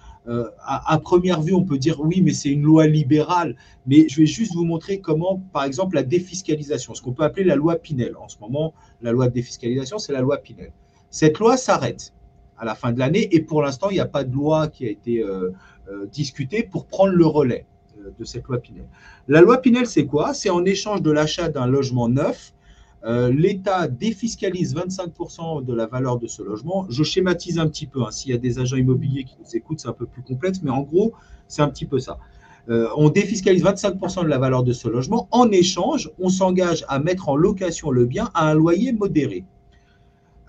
à première vue, on peut dire oui, mais c'est une loi libérale. Mais je vais juste vous montrer comment, par exemple, la défiscalisation, ce qu'on peut appeler la loi Pinel. En ce moment, la loi de défiscalisation, c'est la loi Pinel. Cette loi s'arrête à la fin de l'année et pour l'instant, il n'y a pas de loi qui a été discutée pour prendre le relais de cette loi Pinel. La loi Pinel, c'est quoi? C'est en échange de l'achat d'un logement neuf, l'État défiscalise 25% de la valeur de ce logement. Je schématise un petit peu. S'il y a des agents immobiliers qui nous écoutent, c'est un peu plus complexe, mais en gros, c'est un petit peu ça. On défiscalise 25% de la valeur de ce logement. En échange, on s'engage à mettre en location le bien à un loyer modéré.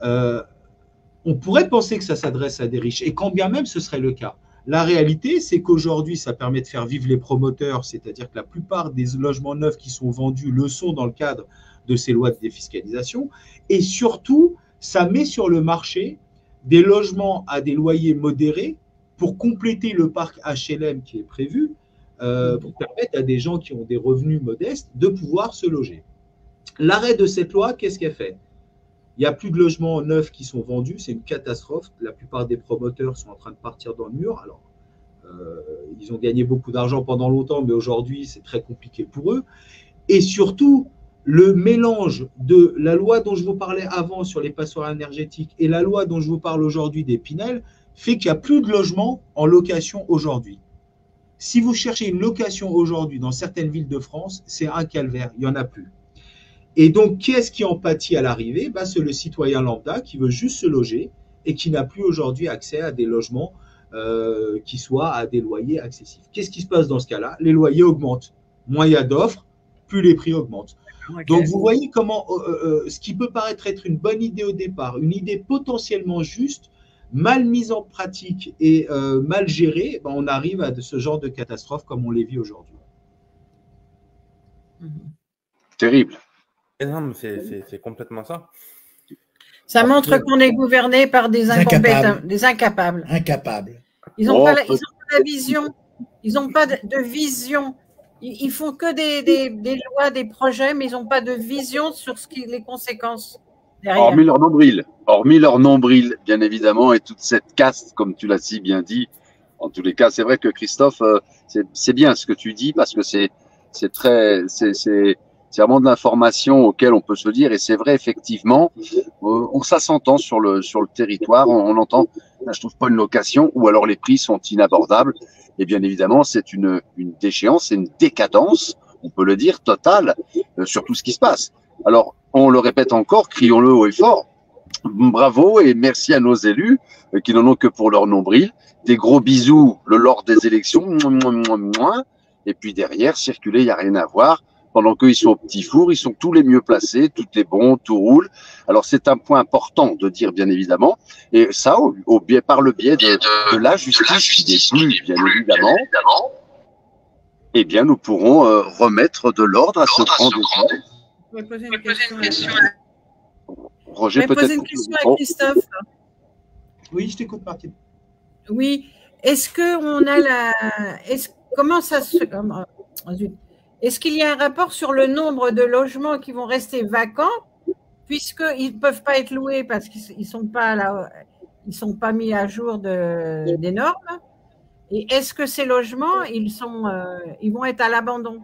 On pourrait penser que ça s'adresse à des riches, et quand bien même ce serait le cas. La réalité, c'est qu'aujourd'hui, ça permet de faire vivre les promoteurs, c'est-à-dire que la plupart des logements neufs qui sont vendus le sont dans le cadre de ces lois de défiscalisation. Et surtout, ça met sur le marché des logements à des loyers modérés pour compléter le parc HLM qui est prévu, pour permettre à des gens qui ont des revenus modestes de pouvoir se loger. L'arrêt de cette loi, qu'est-ce qu'elle fait? Il n'y a plus de logements neufs qui sont vendus, c'est une catastrophe. La plupart des promoteurs sont en train de partir dans le mur. Alors, ils ont gagné beaucoup d'argent pendant longtemps, mais aujourd'hui, c'est très compliqué pour eux. Et surtout, le mélange de la loi dont je vous parlais avant sur les passoires énergétiques et la loi dont je vous parle aujourd'hui des Pinel fait qu'il n'y a plus de logements en location aujourd'hui. Si vous cherchez une location aujourd'hui dans certaines villes de France, c'est un calvaire, il n'y en a plus. Et donc, qui est-ce qui en pâtit à l'arrivée? C'est le citoyen lambda qui veut juste se loger et qui n'a plus aujourd'hui accès à des logements qui soient à des loyers accessifs. Qu'est-ce qui se passe dans ce cas-là? Les loyers augmentent. Moins il y a d'offres, plus les prix augmentent. Okay. Donc, vous voyez comment ce qui peut paraître être une bonne idée au départ, une idée potentiellement juste, mal mise en pratique et mal gérée, on arrive à ce genre de catastrophe comme on les vit aujourd'hui. Terrible. C'est complètement ça. Ça montre qu'on est gouverné par des incompétents, des incapables. Incapables. Ils n'ont pas la vision. Ils n'ont pas de vision. Ils font que des lois, des projets, mais ils n'ont pas de vision sur les conséquences derrière. Hormis leur nombril, bien évidemment, et toute cette caste, comme tu l'as si bien dit. En tous les cas, c'est vrai que Christophe, c'est bien ce que tu dis parce que c'est vraiment de l'information auquel on peut se dire, et c'est vrai effectivement, ça s'entend sur le territoire, on entend, je trouve pas une location, ou alors les prix sont inabordables, et bien évidemment c'est une déchéance, c'est une décadence, on peut le dire, totale, sur tout ce qui se passe. Alors, on le répète encore, crions-le haut et fort, bravo et merci à nos élus, qui n'en ont que pour leur nombril, des gros bisous le lors des élections, et puis derrière, circuler, il n'y a rien à voir. Pendant qu'ils sont au petit four, ils sont tous les mieux placés, tout est bon, tout roule. Alors c'est un point important de dire bien évidemment, et ça par le biais de la justice qui n'est plus bien évidemment, eh bien nous pourrons remettre de l'ordre à ce grand débat. Je vais poser une question. Roger, je vais poser une question à Christophe. Oui, je t'écoute, Martine. Oui, est-ce qu'on a comment ça se Est-ce qu'il y a un rapport sur le nombre de logements qui vont rester vacants puisqu'ils ne peuvent pas être loués parce qu'ils ne sont pas mis à jour des normes. Et est-ce que ces logements, ils vont être à l'abandon?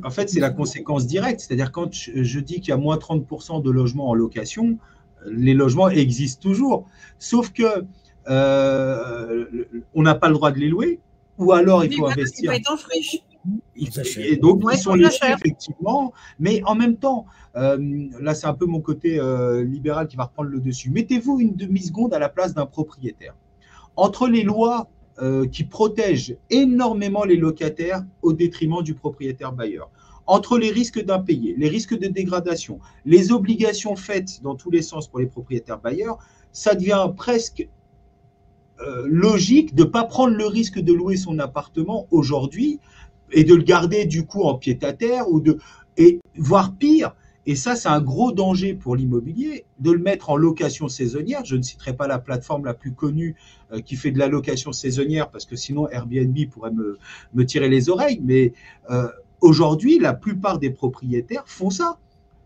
En fait, c'est la conséquence directe. C'est-à-dire quand je dis qu'il y a moins 30% de logements en location, les logements existent toujours. Sauf que on n'a pas le droit de les louer, ou alors il faut investir. Ils vont être en friche. Et donc, ils sont laissés, effectivement. Mais en même temps, là, c'est un peu mon côté libéral qui va reprendre le dessus. Mettez-vous une demi-seconde à la place d'un propriétaire. Entre les lois qui protègent énormément les locataires au détriment du propriétaire bailleur, entre les risques d'impayés, les risques de dégradation, les obligations faites dans tous les sens pour les propriétaires bailleurs, ça devient presque logique de ne pas prendre le risque de louer son appartement aujourd'hui et de le garder du coup en pied-à-terre et voire pire. Et ça, c'est un gros danger pour l'immobilier, de le mettre en location saisonnière. Je ne citerai pas la plateforme la plus connue qui fait de la location saisonnière, parce que sinon Airbnb pourrait me tirer les oreilles. Mais aujourd'hui, la plupart des propriétaires font ça,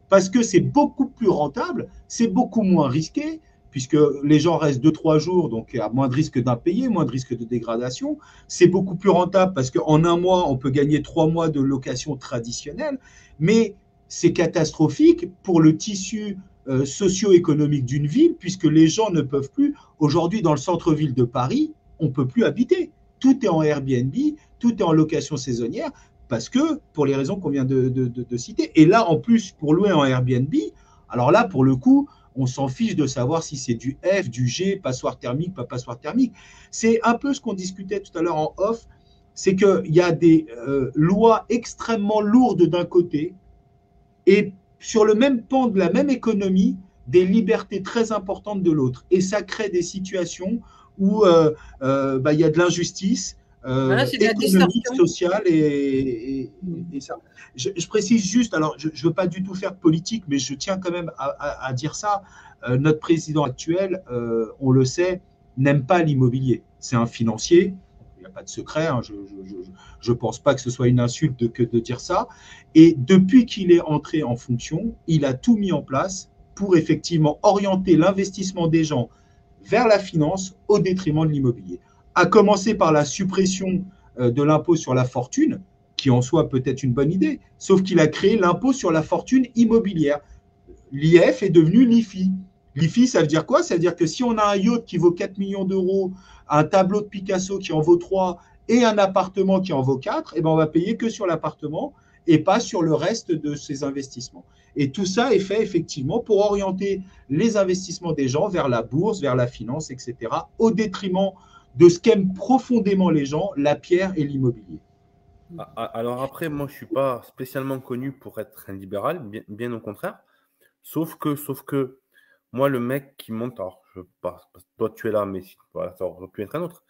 parce que c'est beaucoup plus rentable, c'est beaucoup moins risqué, puisque les gens restent 2-3 jours, donc il y a moins de risque d'impayé, moins de risque de dégradation. C'est beaucoup plus rentable, parce qu'en un mois, on peut gagner 3 mois de location traditionnelle, mais c'est catastrophique pour le tissu socio-économique d'une ville, puisque les gens ne peuvent plus. Aujourd'hui, dans le centre-ville de Paris, on ne peut plus habiter. Tout est en Airbnb, tout est en location saisonnière, parce que, pour les raisons qu'on vient de citer. Et là, en plus, pour louer en Airbnb, alors là, pour le coup, on s'en fiche de savoir si c'est du F, du G, passoire thermique, pas passoire thermique. C'est un peu ce qu'on discutait tout à l'heure en off, c'est qu'il y a des lois extrêmement lourdes d'un côté, et sur le même pan de la même économie, des libertés très importantes de l'autre. Et ça crée des situations où y a de l'injustice économique, sociale et ça. Je précise juste, alors je ne veux pas du tout faire politique, mais je tiens quand même à dire ça. Notre président actuel, on le sait, n'aime pas l'immobilier. C'est un financier. Il n'y a pas de secret, hein. Je ne pense pas que ce soit une insulte que de dire ça. Et depuis qu'il est entré en fonction, il a tout mis en place pour effectivement orienter l'investissement des gens vers la finance au détriment de l'immobilier. À commencer par la suppression de l'impôt sur la fortune, qui en soi peut être une bonne idée, sauf qu'il a créé l'impôt sur la fortune immobilière. L'IF est devenu l'IFI. L'IFI, ça veut dire quoi? Ça veut dire que si on a un yacht qui vaut 4 millions d'euros, un tableau de Picasso qui en vaut 3 et un appartement qui en vaut 4, eh ben on va payer que sur l'appartement et pas sur le reste de ces investissements. Et tout ça est fait effectivement pour orienter les investissements des gens vers la bourse, vers la finance, etc., au détriment de ce qu'aiment profondément les gens, la pierre et l'immobilier. Alors après, moi, je ne suis pas spécialement connu pour être un libéral, bien au contraire. Sauf que moi, le mec qui monte, alors toi tu es là, mais voilà, ça aurait pu être un autre,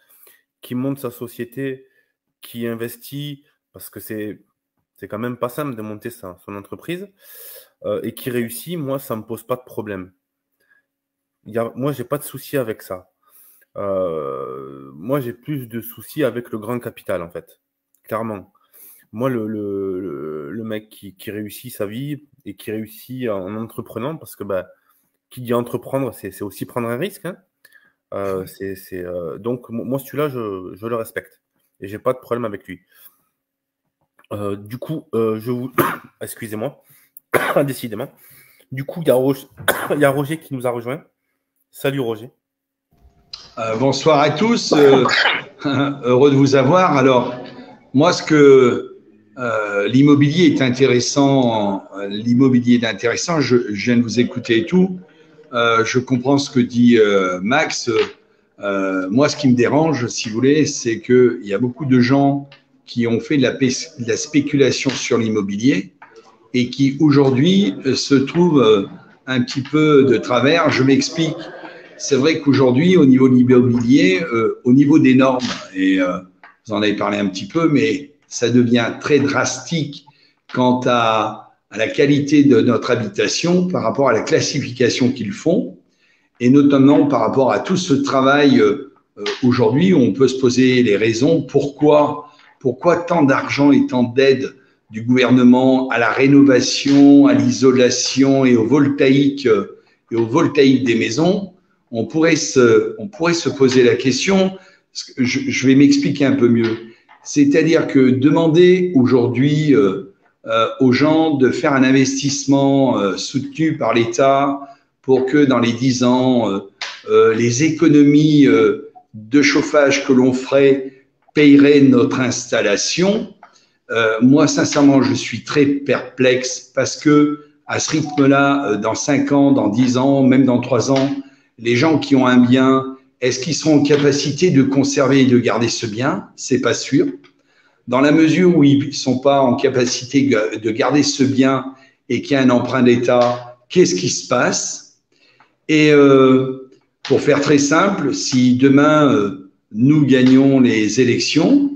qui monte sa société, qui investit, parce que c'est quand même pas simple de monter son entreprise, et qui réussit, moi, ça ne me pose pas de problème. Moi, je n'ai pas de souci avec ça. Moi, j'ai plus de soucis avec le grand capital, en fait, clairement. Moi, le mec qui réussit sa vie et qui réussit en entreprenant, parce que qui dit entreprendre, c'est aussi prendre un risque. Hein. Donc, moi, celui-là, je le respecte. Et je n'ai pas de problème avec lui. Du coup, excusez-moi, décidément. Du coup, il y a Roger qui nous a rejoint. Salut, Roger. Bonsoir à tous. Heureux de vous avoir. Alors, moi, l'immobilier est intéressant. Je viens de vous écouter et tout. Je comprends ce que dit Max. Moi, ce qui me dérange, si vous voulez, c'est qu'il y a beaucoup de gens qui ont fait de la spéculation sur l'immobilier et qui, aujourd'hui, se trouvent un petit peu de travers. Je m'explique. C'est vrai qu'aujourd'hui, au niveau de l'immobilier, au niveau des normes, et vous en avez parlé un petit peu, mais ça devient très drastique quant à la qualité de notre habitation par rapport à la classification qu'ils font, et notamment par rapport à tout ce travail aujourd'hui, on peut se poser les raisons pourquoi tant d'argent et tant d'aides du gouvernement à la rénovation, à l'isolation et au voltaïque des maisons, on pourrait se poser la question, je vais m'expliquer un peu mieux. C'est-à-dire que demander aujourd'hui aux gens de faire un investissement soutenu par l'État pour que dans les 10 ans, les économies de chauffage que l'on ferait paieraient notre installation, moi, sincèrement, je suis très perplexe parce que à ce rythme-là, dans 5 ans, dans 10 ans, même dans 3 ans, les gens qui ont un bien, est-ce qu'ils seront en capacité de conserver et de garder ce bien? C'est pas sûr. Dans la mesure où ils ne sont pas en capacité de garder ce bien et qu'il y a un emprunt d'État, qu'est-ce qui se passe? Et pour faire très simple, si demain nous gagnons les élections,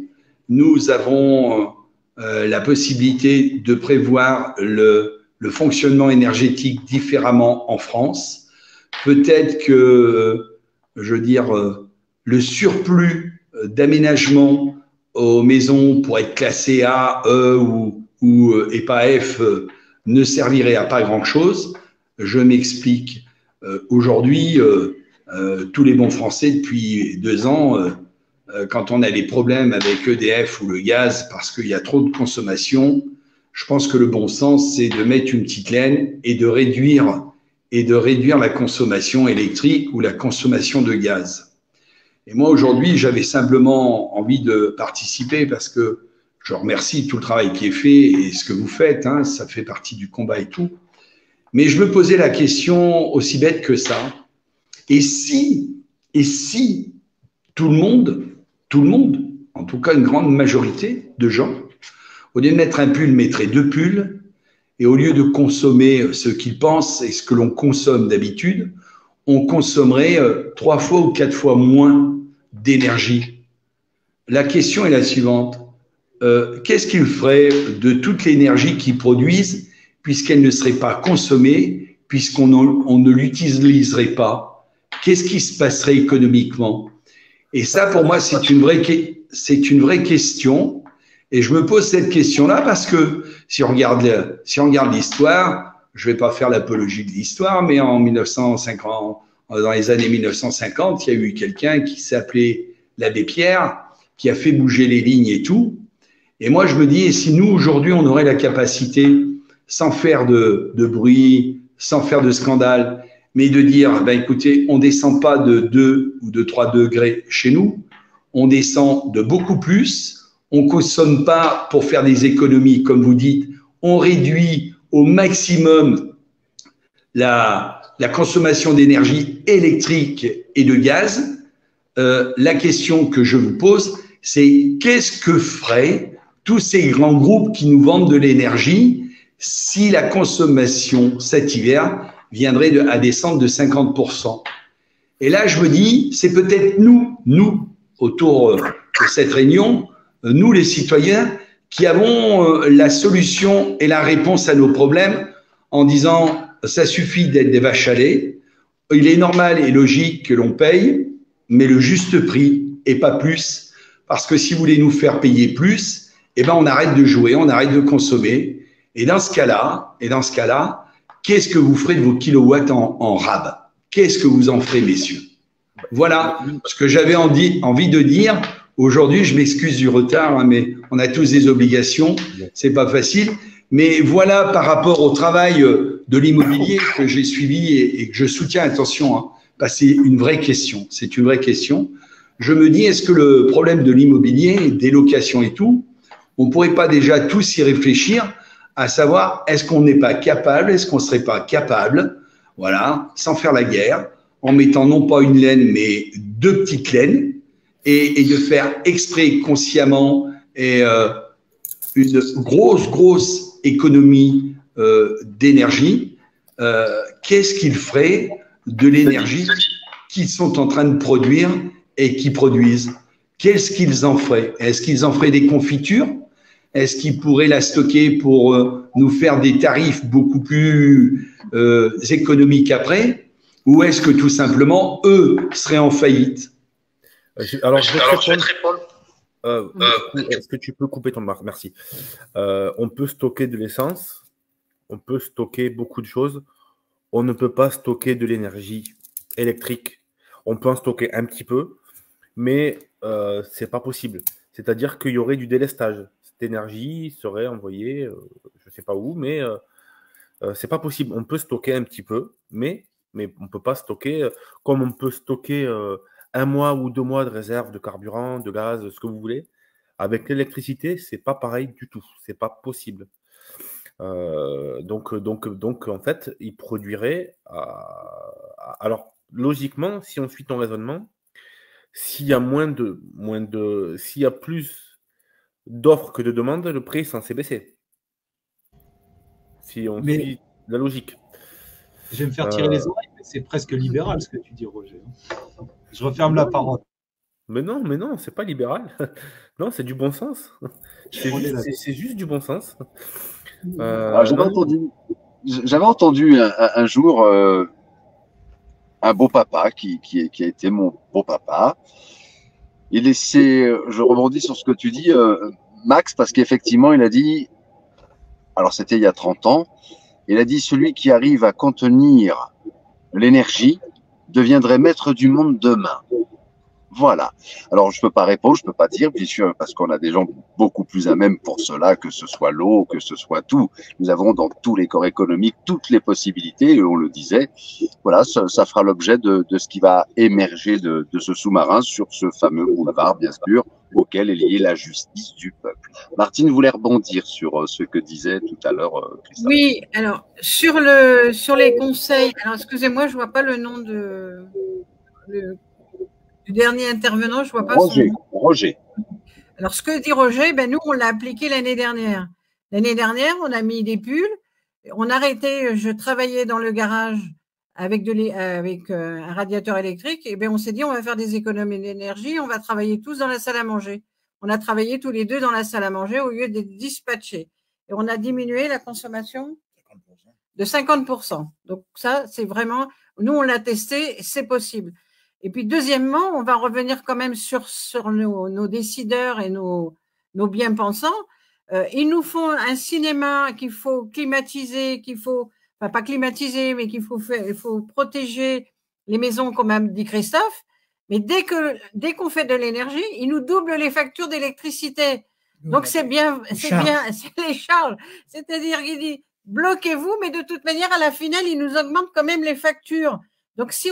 nous avons la possibilité de prévoir le fonctionnement énergétique différemment en France. Peut-être que, je veux dire, le surplus d'aménagement aux maisons pour être classé A, E et pas F ne servirait à pas grand-chose. Je m'explique. Aujourd'hui, tous les bons Français, depuis 2 ans, quand on a des problèmes avec EDF ou le gaz parce qu'il y a trop de consommation, je pense que le bon sens, c'est de mettre une petite laine et de réduire la consommation électrique ou la consommation de gaz. Et moi, aujourd'hui, j'avais simplement envie de participer parce que je remercie tout le travail qui est fait et ce que vous faites, hein, ça fait partie du combat et tout. Mais je me posais la question aussi bête que ça. Et si tout le monde, en tout cas une grande majorité de gens, au lieu de mettre un pull, mettrait 2 pulls, et au lieu de consommer ce qu'ils pensent et ce que l'on consomme d'habitude, on consommerait 3 fois ou 4 fois moins d'énergie. La question est la suivante. Qu'est-ce qu'ils feraient de toute l'énergie qu'ils produisent puisqu'elle ne serait pas consommée, puisqu'on ne l'utiliserait pas? Qu'est-ce qui se passerait économiquement? Et ça, pour moi, c'est une vraie question. Et je me pose cette question-là parce que si on regarde l'histoire, je ne vais pas faire l'apologie de l'histoire, mais en 1950, dans les années 1950, il y a eu quelqu'un qui s'appelait l'abbé Pierre, qui a fait bouger les lignes et tout. Et moi, je me dis, et si nous, aujourd'hui, on aurait la capacité, sans faire de bruit, sans faire de scandale, mais de dire, ben, écoutez, on ne descend pas de 2 ou de 3 degrés chez nous, on descend de beaucoup plus. On ne consomme pas pour faire des économies, comme vous dites. On réduit au maximum la consommation d'énergie électrique et de gaz. La question que je vous pose, c'est qu'est-ce que feraient tous ces grands groupes qui nous vendent de l'énergie si la consommation cet hiver viendrait à descendre de 50%? Et là, je me dis, c'est peut-être nous, autour de cette réunion, nous les citoyens, qui avons la solution et la réponse à nos problèmes en disant ça suffit d'être des vaches à lait, il est normal et logique que l'on paye, mais le juste prix et pas plus, parce que si vous voulez nous faire payer plus, eh ben on arrête de jouer, on arrête de consommer, et dans ce cas-là, qu'est-ce que vous ferez de vos kilowatts en rab? Qu'est-ce que vous en ferez, messieurs? Voilà ce que j'avais envie de dire. Aujourd'hui, je m'excuse du retard, hein, mais on a tous des obligations, c'est pas facile. Mais voilà, par rapport au travail de l'immobilier que j'ai suivi et que je soutiens, attention, hein, parce que c'est une vraie question. C'est une vraie question. Je me dis, est-ce que le problème de l'immobilier, des locations et tout, on ne pourrait pas déjà tous y réfléchir, à savoir, est-ce qu'on n'est pas capable, est-ce qu'on ne serait pas capable, voilà, sans faire la guerre, en mettant non pas une laine, mais 2 petites laines, et de faire exprès, consciemment, et une grosse économie d'énergie. Qu'est-ce qu'ils feraient de l'énergie qu'ils sont en train de produire et qui produisent? Qu'est-ce qu'ils en feraient? Est-ce qu'ils en feraient des confitures? Est-ce qu'ils pourraient la stocker pour nous faire des tarifs beaucoup plus économiques après? Ou est-ce que tout simplement, eux seraient en faillite? Alors, je vais te répondre. Est-ce que tu peux couper ton marque? Merci. On peut stocker de l'essence, on peut stocker beaucoup de choses. On ne peut pas stocker de l'énergie électrique. On peut en stocker un petit peu, mais c'est pas possible. C'est-à-dire qu'il y aurait du délestage. Cette énergie serait envoyée, je ne sais pas où, mais c'est pas possible. On peut stocker un petit peu, mais on ne peut pas stocker comme on peut stocker 1 mois ou 2 mois de réserve de carburant, de gaz, ce que vous voulez. Avec l'électricité, c'est pas pareil du tout. C'est pas possible. Donc, en fait, il produirait. Alors, logiquement, si on suit ton raisonnement, s'il y a s'il y a plus d'offres que de demandes, le prix est censé baisser. Si on suit la logique. Je vais me faire tirer les oreilles, mais c'est presque libéral ce que tu dis, Roger. Je referme la parole. Mais non, c'est pas libéral. Non, c'est du bon sens. C'est juste du bon sens. J'avais entendu un jour un beau papa qui a été mon beau papa. Je rebondis sur ce que tu dis, Max, parce qu'effectivement, il a dit, alors c'était il y a 30 ans, il a dit, celui qui arrive à contenir l'énergie deviendrait maître du monde demain. Voilà. Alors, je peux pas répondre, je peux pas dire, bien sûr, parce qu'on a des gens beaucoup plus à même pour cela, que ce soit l'eau, que ce soit tout. Nous avons dans tous les corps économiques toutes les possibilités, et on le disait. Voilà, ça fera l'objet de ce qui va émerger de ce sous-marin sur ce fameux boulevard, bien sûr, auquel est liée la justice du peuple. Martine voulait rebondir sur ce que disait tout à l'heure Christophe. Oui, alors, sur les conseils, alors, excusez-moi, je vois pas le nom du dernier intervenant, je vois pas son nom. Roger. Alors, ce que dit Roger, nous, on l'a appliqué l'année dernière. L'année dernière, on a mis des pulls. On a arrêté, je travaillais dans le garage avec un radiateur électrique. Et on s'est dit, on va faire des économies d'énergie. On va travailler tous dans la salle à manger. On a travaillé tous les deux dans la salle à manger au lieu d'être dispatchés. Et on a diminué la consommation de 50%. Donc, ça, c'est vraiment, nous, on l'a testé, c'est possible. Et puis, deuxièmement, on va revenir quand même sur nos décideurs et nos bien-pensants. Ils nous font un cinéma qu'il faut climatiser, pas climatiser, mais il faut protéger les maisons, comme a dit Christophe. Mais dès qu'on fait de l'énergie, ils nous doublent les factures d'électricité. Donc, c'est les charges. C'est-à-dire qu'il dit, bloquez-vous, mais de toute manière, à la finale, ils nous augmentent quand même les factures. Donc, si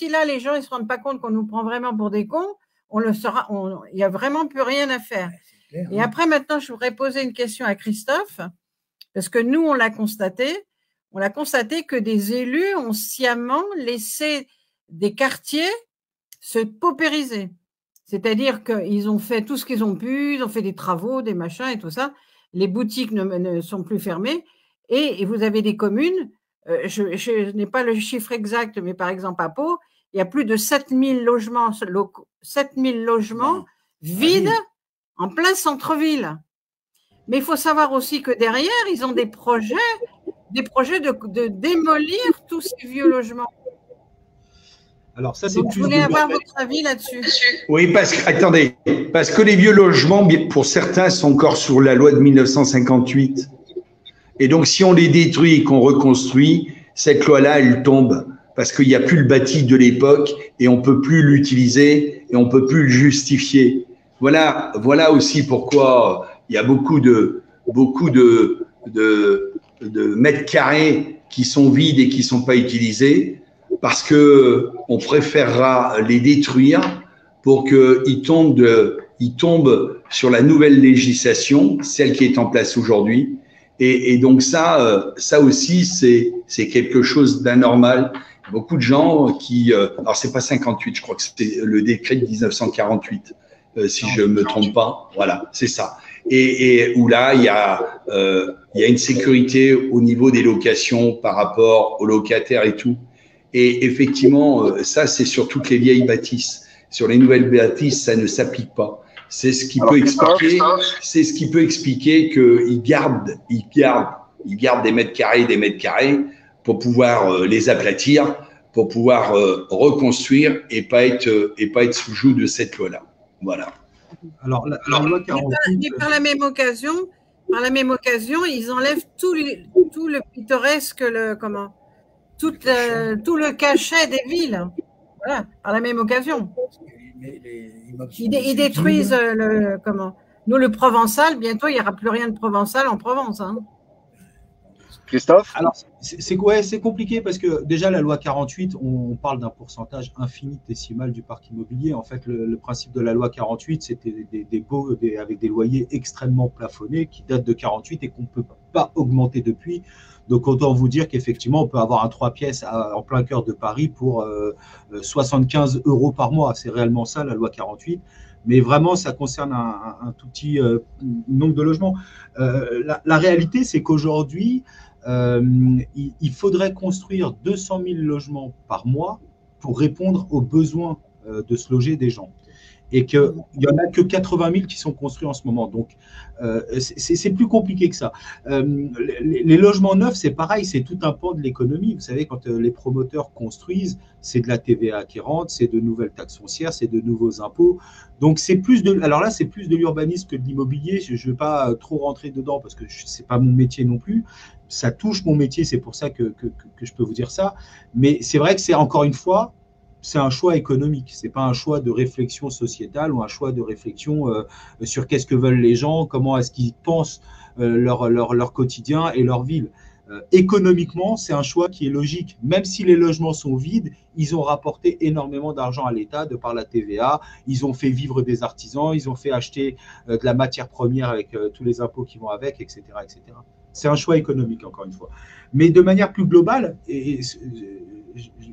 là, les gens ne se rendent pas compte qu'on nous prend vraiment pour des cons, il n'y a vraiment plus rien à faire. Clair, et après, maintenant, je voudrais poser une question à Christophe, parce que nous, on l'a constaté que des élus ont sciemment laissé des quartiers se paupériser. C'est-à-dire qu'ils ont fait tout ce qu'ils ont pu, ils ont fait des travaux, des machins et tout ça. Les boutiques ne sont plus fermées. Et vous avez des communes, je n'ai pas le chiffre exact, mais par exemple à Pau, il y a plus de 7000 logements vides en plein centre-ville. Mais il faut savoir aussi que derrière, ils ont des projets de démolir tous ces vieux logements. Alors ça, c'est je voulais avoir votre avis là-dessus. Oui, parce que les vieux logements, pour certains, sont encore sur la loi de 1958. Et donc, si on les détruit et qu'on reconstruit, cette loi-là, elle tombe parce qu'il n'y a plus le bâti de l'époque et on peut plus l'utiliser et on peut plus le justifier. Voilà aussi pourquoi il y a beaucoup de mètres carrés qui sont vides et qui sont pas utilisés parce que on préférera les détruire pour qu'ils tombent sur la nouvelle législation, celle qui est en place aujourd'hui. Et donc ça aussi, c'est quelque chose d'anormal. Beaucoup de gens alors c'est pas 58, je crois que c'était le décret de 1948, si je me trompe pas. Voilà, c'est ça. Et où là, il y a une sécurité au niveau des locations par rapport aux locataires et tout. Et effectivement, ça, c'est sur toutes les vieilles bâtisses. Sur les nouvelles bâtisses, ça ne s'applique pas. C'est ce qui peut expliquer qu'ils gardent des mètres carrés pour pouvoir les aplatir, pour pouvoir reconstruire et pas être sous joug de cette loi-là. Voilà. Alors, la loi 48… Et par la même occasion, ils enlèvent tout le pittoresque, tout le cachet des villes. Voilà, par la même occasion. Ils détruisent Nous, le provençal, bientôt, il n'y aura plus rien de provençal en Provence. Hein. Christophe? Alors, c'est compliqué parce que déjà, la loi 48, on parle d'un pourcentage infinitésimal du parc immobilier. En fait, le principe de la loi 48, c'était des baux avec des loyers extrêmement plafonnés qui datent de 48 et qu'on ne peut pas augmenter depuis. Donc, autant vous dire qu'effectivement, on peut avoir un 3 pièces en plein cœur de Paris pour 75 € par mois. C'est réellement ça, la loi 48. Mais vraiment, ça concerne un tout petit nombre de logements. La réalité, c'est qu'aujourd'hui, il faudrait construire 200 000 logements par mois pour répondre aux besoins de se loger des gens. Et qu'il n'y en a que 80 000 qui sont construits en ce moment. Donc, c'est plus compliqué que ça. Les logements neufs, c'est pareil, c'est tout un pan de l'économie. Vous savez, quand les promoteurs construisent, c'est de la TVA qui rentre, c'est de nouvelles taxes foncières, c'est de nouveaux impôts. Donc, alors là, c'est plus de l'urbanisme que de l'immobilier. Je ne vais pas trop rentrer dedans parce que ce n'est pas mon métier non plus. Ça touche mon métier, c'est pour ça que je peux vous dire ça. Mais c'est vrai que c'est encore une fois, c'est un choix économique, ce n'est pas un choix de réflexion sociétale ou un choix de réflexion sur qu'est-ce que veulent les gens, comment est-ce qu'ils pensent leur quotidien et leur ville. Économiquement, c'est un choix qui est logique. Même si les logements sont vides, ils ont rapporté énormément d'argent à l'État de par la TVA, ils ont fait vivre des artisans, ils ont fait acheter de la matière première avec tous les impôts qui vont avec, etc. etc. C'est un choix économique, encore une fois. Mais de manière plus globale, et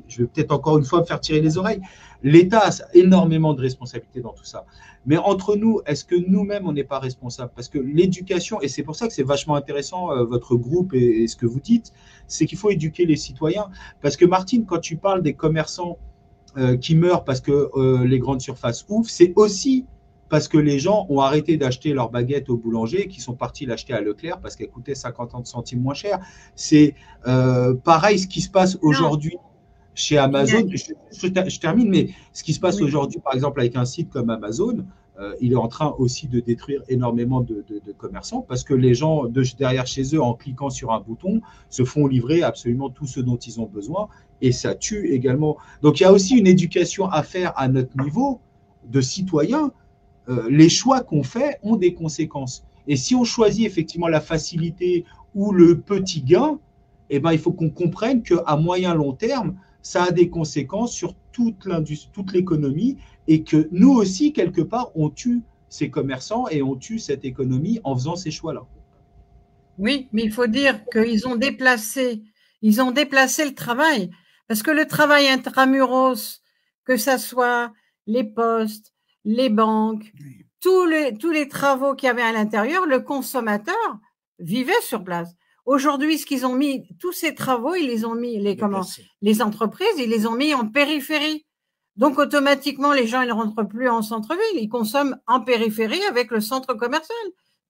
je vais peut-être encore une fois me faire tirer les oreilles, l'État a énormément de responsabilités dans tout ça. Mais entre nous, est-ce que nous-mêmes, on n'est pas responsables? Parce que l'éducation, et c'est pour ça que c'est vachement intéressant, votre groupe et ce que vous dites, c'est qu'il faut éduquer les citoyens. Parce que Martine, quand tu parles des commerçants qui meurent parce que les grandes surfaces ouvrent, c'est aussi parce que les gens ont arrêté d'acheter leurs baguettes au boulanger et qui sont partis l'acheter à Leclerc parce qu'elle coûtait 50 centimes moins cher. C'est pareil ce qui se passe aujourd'hui chez Amazon. Je termine, mais ce qui se passe aujourd'hui, par exemple, avec un site comme Amazon, il est en train aussi de détruire énormément de commerçants parce que les gens derrière chez eux, en cliquant sur un bouton, se font livrer absolument tout ce dont ils ont besoin et ça tue également. Donc, il y a aussi une éducation à faire à notre niveau de citoyens. Les choix qu'on fait ont des conséquences. Et si on choisit effectivement la facilité ou le petit gain, eh ben, il faut qu'on comprenne qu'à moyen long terme, ça a des conséquences sur toute l'économie et que nous aussi, quelque part, on tue ces commerçants et on tue cette économie en faisant ces choix-là. Oui, mais il faut dire qu'ils ont déplacé le travail. Parce que le travail intramuros, que ça soit les postes, les banques, tous les travaux qu'il y avait à l'intérieur, le consommateur vivait sur place. Aujourd'hui, ce qu'ils ont mis, tous ces travaux, ils les ont mis, les entreprises, ils les ont mis en périphérie. Donc, automatiquement, les gens, ils ne rentrent plus en centre-ville, ils consomment en périphérie avec le centre commercial.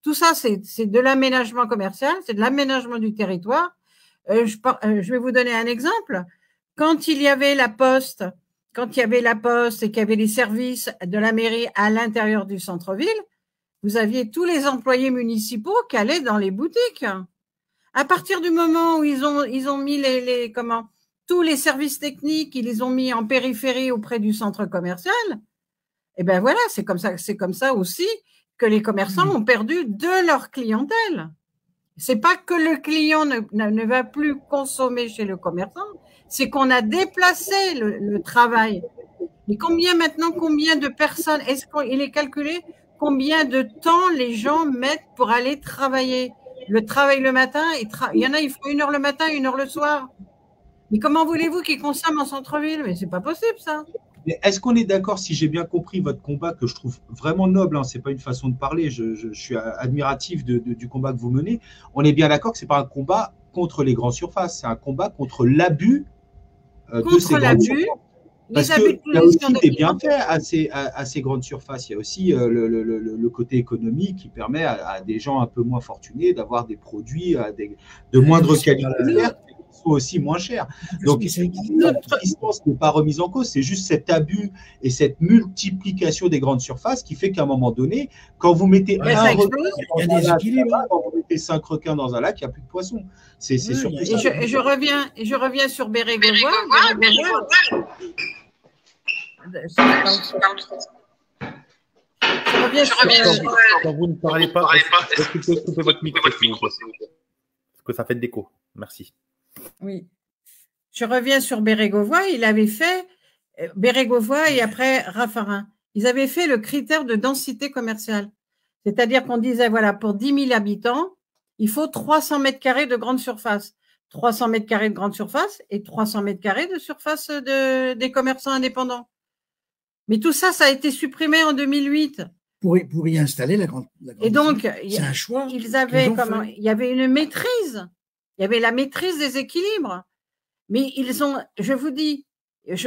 Tout ça, c'est de l'aménagement commercial, c'est de l'aménagement du territoire. Je vais vous donner un exemple. Quand il y avait la Poste et qu'il y avait les services de la mairie à l'intérieur du centre-ville, vous aviez tous les employés municipaux qui allaient dans les boutiques. À partir du moment où ils ont mis tous les services techniques, ils les ont mis en périphérie auprès du centre commercial, et ben voilà, c'est comme ça aussi que les commerçants ont perdu de leur clientèle. C'est pas que le client ne va plus consommer chez le commerçant, c'est qu'on a déplacé le travail. Et combien de personnes, est-ce qu'il est calculé combien de temps les gens mettent pour aller travailler? Le travail le matin, il y en a, ils font 1 heure le matin, 1 heure le soir. Mais comment voulez-vous qu'ils consomment en centre-ville? Mais c'est pas possible, ça. Mais est-ce qu'on est d'accord, si j'ai bien compris votre combat, que je trouve vraiment noble, hein, ce n'est pas une façon de parler, je suis admiratif du combat que vous menez, on est bien d'accord que ce n'est pas un combat contre les grandes surfaces, c'est un combat contre l'abus de ces grandes surfaces. Parce qu'il y a aussi des bienfaits à ces grandes surfaces. Il y a aussi le côté économique qui permet à des gens un peu moins fortunés d'avoir des produits de moindre qualité. sont aussi moins chers. Donc, l'existence n'est pas remise en cause, c'est juste cet abus et cette multiplication des grandes surfaces qui fait qu'à un moment donné, quand vous mettez un requin dans un lac, quand vous mettez 5 requins dans un lac, il n'y a plus de poissons. C'est surtout ça. Et je reviens sur Bérégovoy. Quand vous ne parlez pas, est-ce que vous pouvez couper votre micro, s'il vous plaît ? Parce que ça fait de l'écho. Merci. Oui. Je reviens sur Bérégovoy. Il avait fait Bérégovoy et après Raffarin. Ils avaient fait le critère de densité commerciale. C'est-à-dire qu'on disait, voilà, pour 10 000 habitants, il faut 300 mètres carrés de grande surface. 300 mètres carrés de grande surface et 300 mètres carrés de surface des commerçants indépendants. Mais tout ça, ça a été supprimé en 2008. Pour y installer la grande et donc, c'est un choix. Il y avait une maîtrise. Il y avait la maîtrise des équilibres. Mais je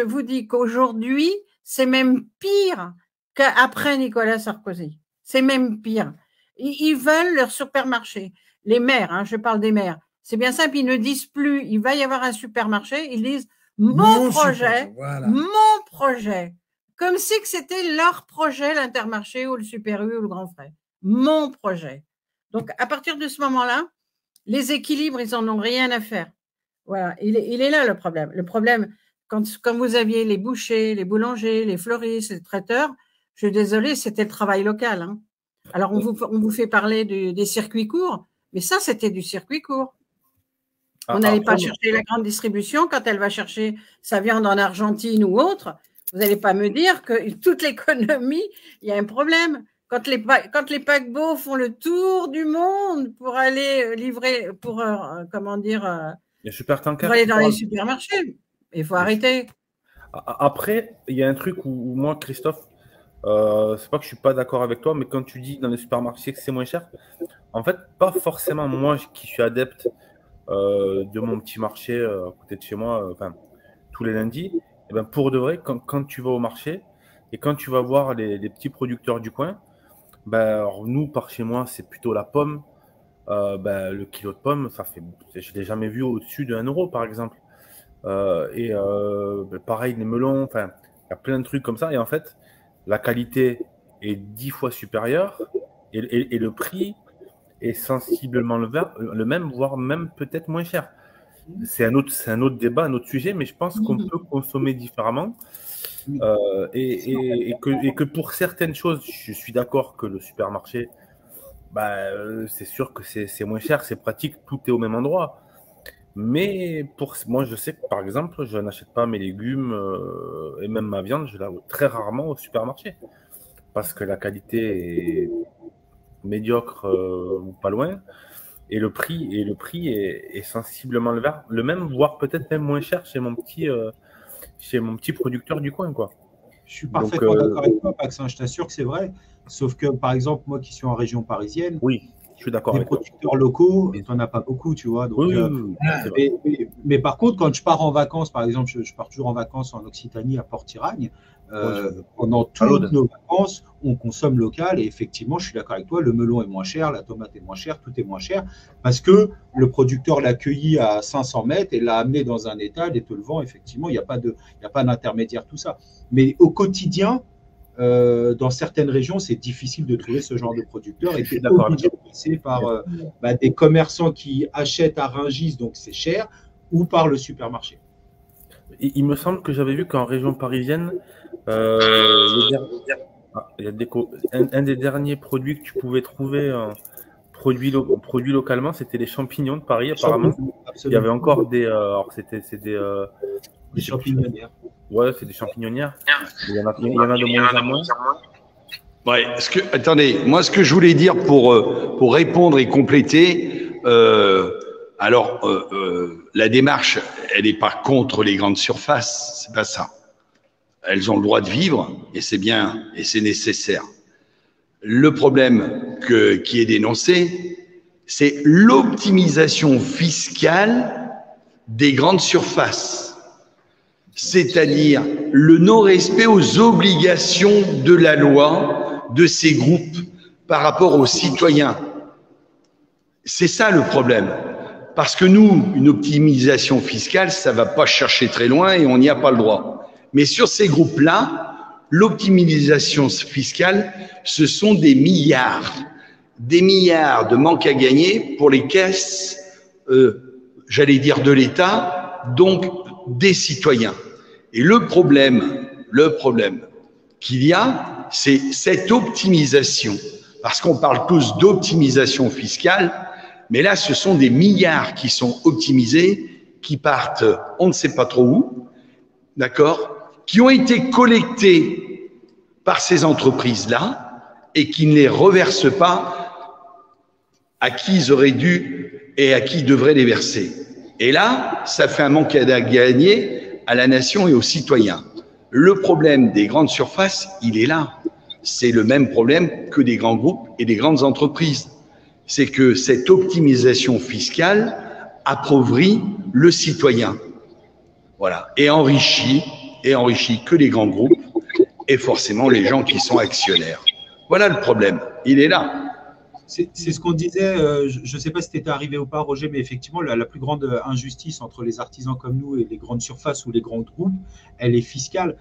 vous dis qu'aujourd'hui, c'est même pire qu'après Nicolas Sarkozy. C'est même pire. Ils veulent leur supermarché. Les maires, je parle des maires. C'est bien simple, ils ne disent plus, il va y avoir un supermarché, ils disent mon projet, voilà. Mon projet. Comme si que c'était leur projet, l'Intermarché ou le Super U ou le Grand Frais. Mon projet. Donc, à partir de ce moment-là, les équilibres, ils n'en ont rien à faire. Voilà, il est là le problème. Le problème, quand vous aviez les bouchers, les boulangers, les fleuristes, les traiteurs, je suis désolée, c'était le travail local. Hein. Alors, on vous fait parler des circuits courts, mais ça, c'était du circuit court. On n'allait pas chercher la grande distribution quand elle va chercher sa viande en Argentine ou autre. Vous n'allez pas me dire que toute l'économie, il y a un problème. Quand les paquebots font le tour du monde pour aller livrer, pour aller dans les supermarchés, il faut arrêter. Après, il y a un truc où moi, Christophe, c'est pas que je suis pas d'accord avec toi, mais quand tu dis dans les supermarchés que c'est moins cher, en fait, pas forcément moi qui suis adepte de mon petit marché à côté de chez moi, tous les lundis. Et ben pour de vrai, quand tu vas au marché et quand tu vas voir les petits producteurs du coin, alors nous, par chez moi, c'est plutôt la pomme. Le kilo de pommes, je l'ai jamais vu au-dessus de 1 euro, par exemple. Pareil, les melons, il y a plein de trucs comme ça. Et en fait, la qualité est 10 fois supérieure et le prix est sensiblement le même, voire même peut-être moins cher. C'est un autre débat, un autre sujet, mais je pense qu'on peut consommer différemment et que pour certaines choses, je suis d'accord que le supermarché, c'est sûr que c'est moins cher, c'est pratique, tout est au même endroit. Mais moi, je sais que par exemple, je n'achète pas mes légumes et même ma viande, je la vois très rarement au supermarché parce que la qualité est médiocre ou pas loin. Et le prix est sensiblement le même, voire peut-être même moins cher chez mon petit producteur du coin, quoi. Je suis parfaitement d'accord avec toi, Pax, je t'assure que c'est vrai. Sauf que, par exemple, moi qui suis en région parisienne, oui, je suis d'accord avec toi. Les producteurs locaux, tu n'en as pas beaucoup, tu vois. Donc, mais par contre, quand je pars en vacances, par exemple, je pars toujours en vacances en Occitanie, à Port-Iragne, pendant toutes nos vacances, on consomme local et effectivement, je suis d'accord avec toi, le melon est moins cher, la tomate est moins chère, tout est moins cher parce que le producteur l'a cueilli à 500 mètres et l'a amené dans un étal et te le vend. Effectivement, il n'y a pas d'intermédiaire, tout ça. Mais au quotidien, dans certaines régions, c'est difficile de trouver ce genre de producteur et tu es obligé de passer par des commerçants qui achètent à Rungis, donc c'est cher, ou par le supermarché. Il me semble que j'avais vu qu'en région parisienne, un des derniers produits que tu pouvais trouver produits localement, c'était les champignons de Paris, apparemment. Absolument. Il y avait encore des champignonnières. Ouais, c'est des champignonnières. Il y en a de moins en moins. Ouais, attendez, moi ce que je voulais dire pour répondre et compléter, la démarche, elle n'est pas contre les grandes surfaces, c'est pas ça. Elles ont le droit de vivre et c'est bien et c'est nécessaire. Le problème qui est dénoncé, c'est l'optimisation fiscale des grandes surfaces, c'est-à-dire le non-respect aux obligations de la loi de ces groupes par rapport aux citoyens. C'est ça le problème. Parce que nous, une optimisation fiscale, ça va pas chercher très loin et on n'y a pas le droit. Mais sur ces groupes-là, l'optimisation fiscale, ce sont des milliards de manque à gagner pour les caisses, j'allais dire de l'État, donc des citoyens. Et le problème qu'il y a, c'est cette optimisation. Parce qu'on parle tous d'optimisation fiscale, mais là, ce sont des milliards qui sont optimisés, qui partent, on ne sait pas trop où, d'accord, qui ont été collectés par ces entreprises-là et qui ne les reversent pas à qui ils auraient dû et à qui ils devraient les verser. Et là, ça fait un manque à gagner à la nation et aux citoyens. Le problème des grandes surfaces, il est là. C'est le même problème que des grands groupes et des grandes entreprises. C'est que cette optimisation fiscale appauvrit le citoyen. Voilà. Et enrichit que les grands groupes et forcément les gens qui sont actionnaires. Voilà le problème. Il est là. C'est ce qu'on disait, je ne sais pas si c'était arrivé ou pas, Roger, mais effectivement, la plus grande injustice entre les artisans comme nous et les grandes surfaces ou les grands groupes, elle est fiscale.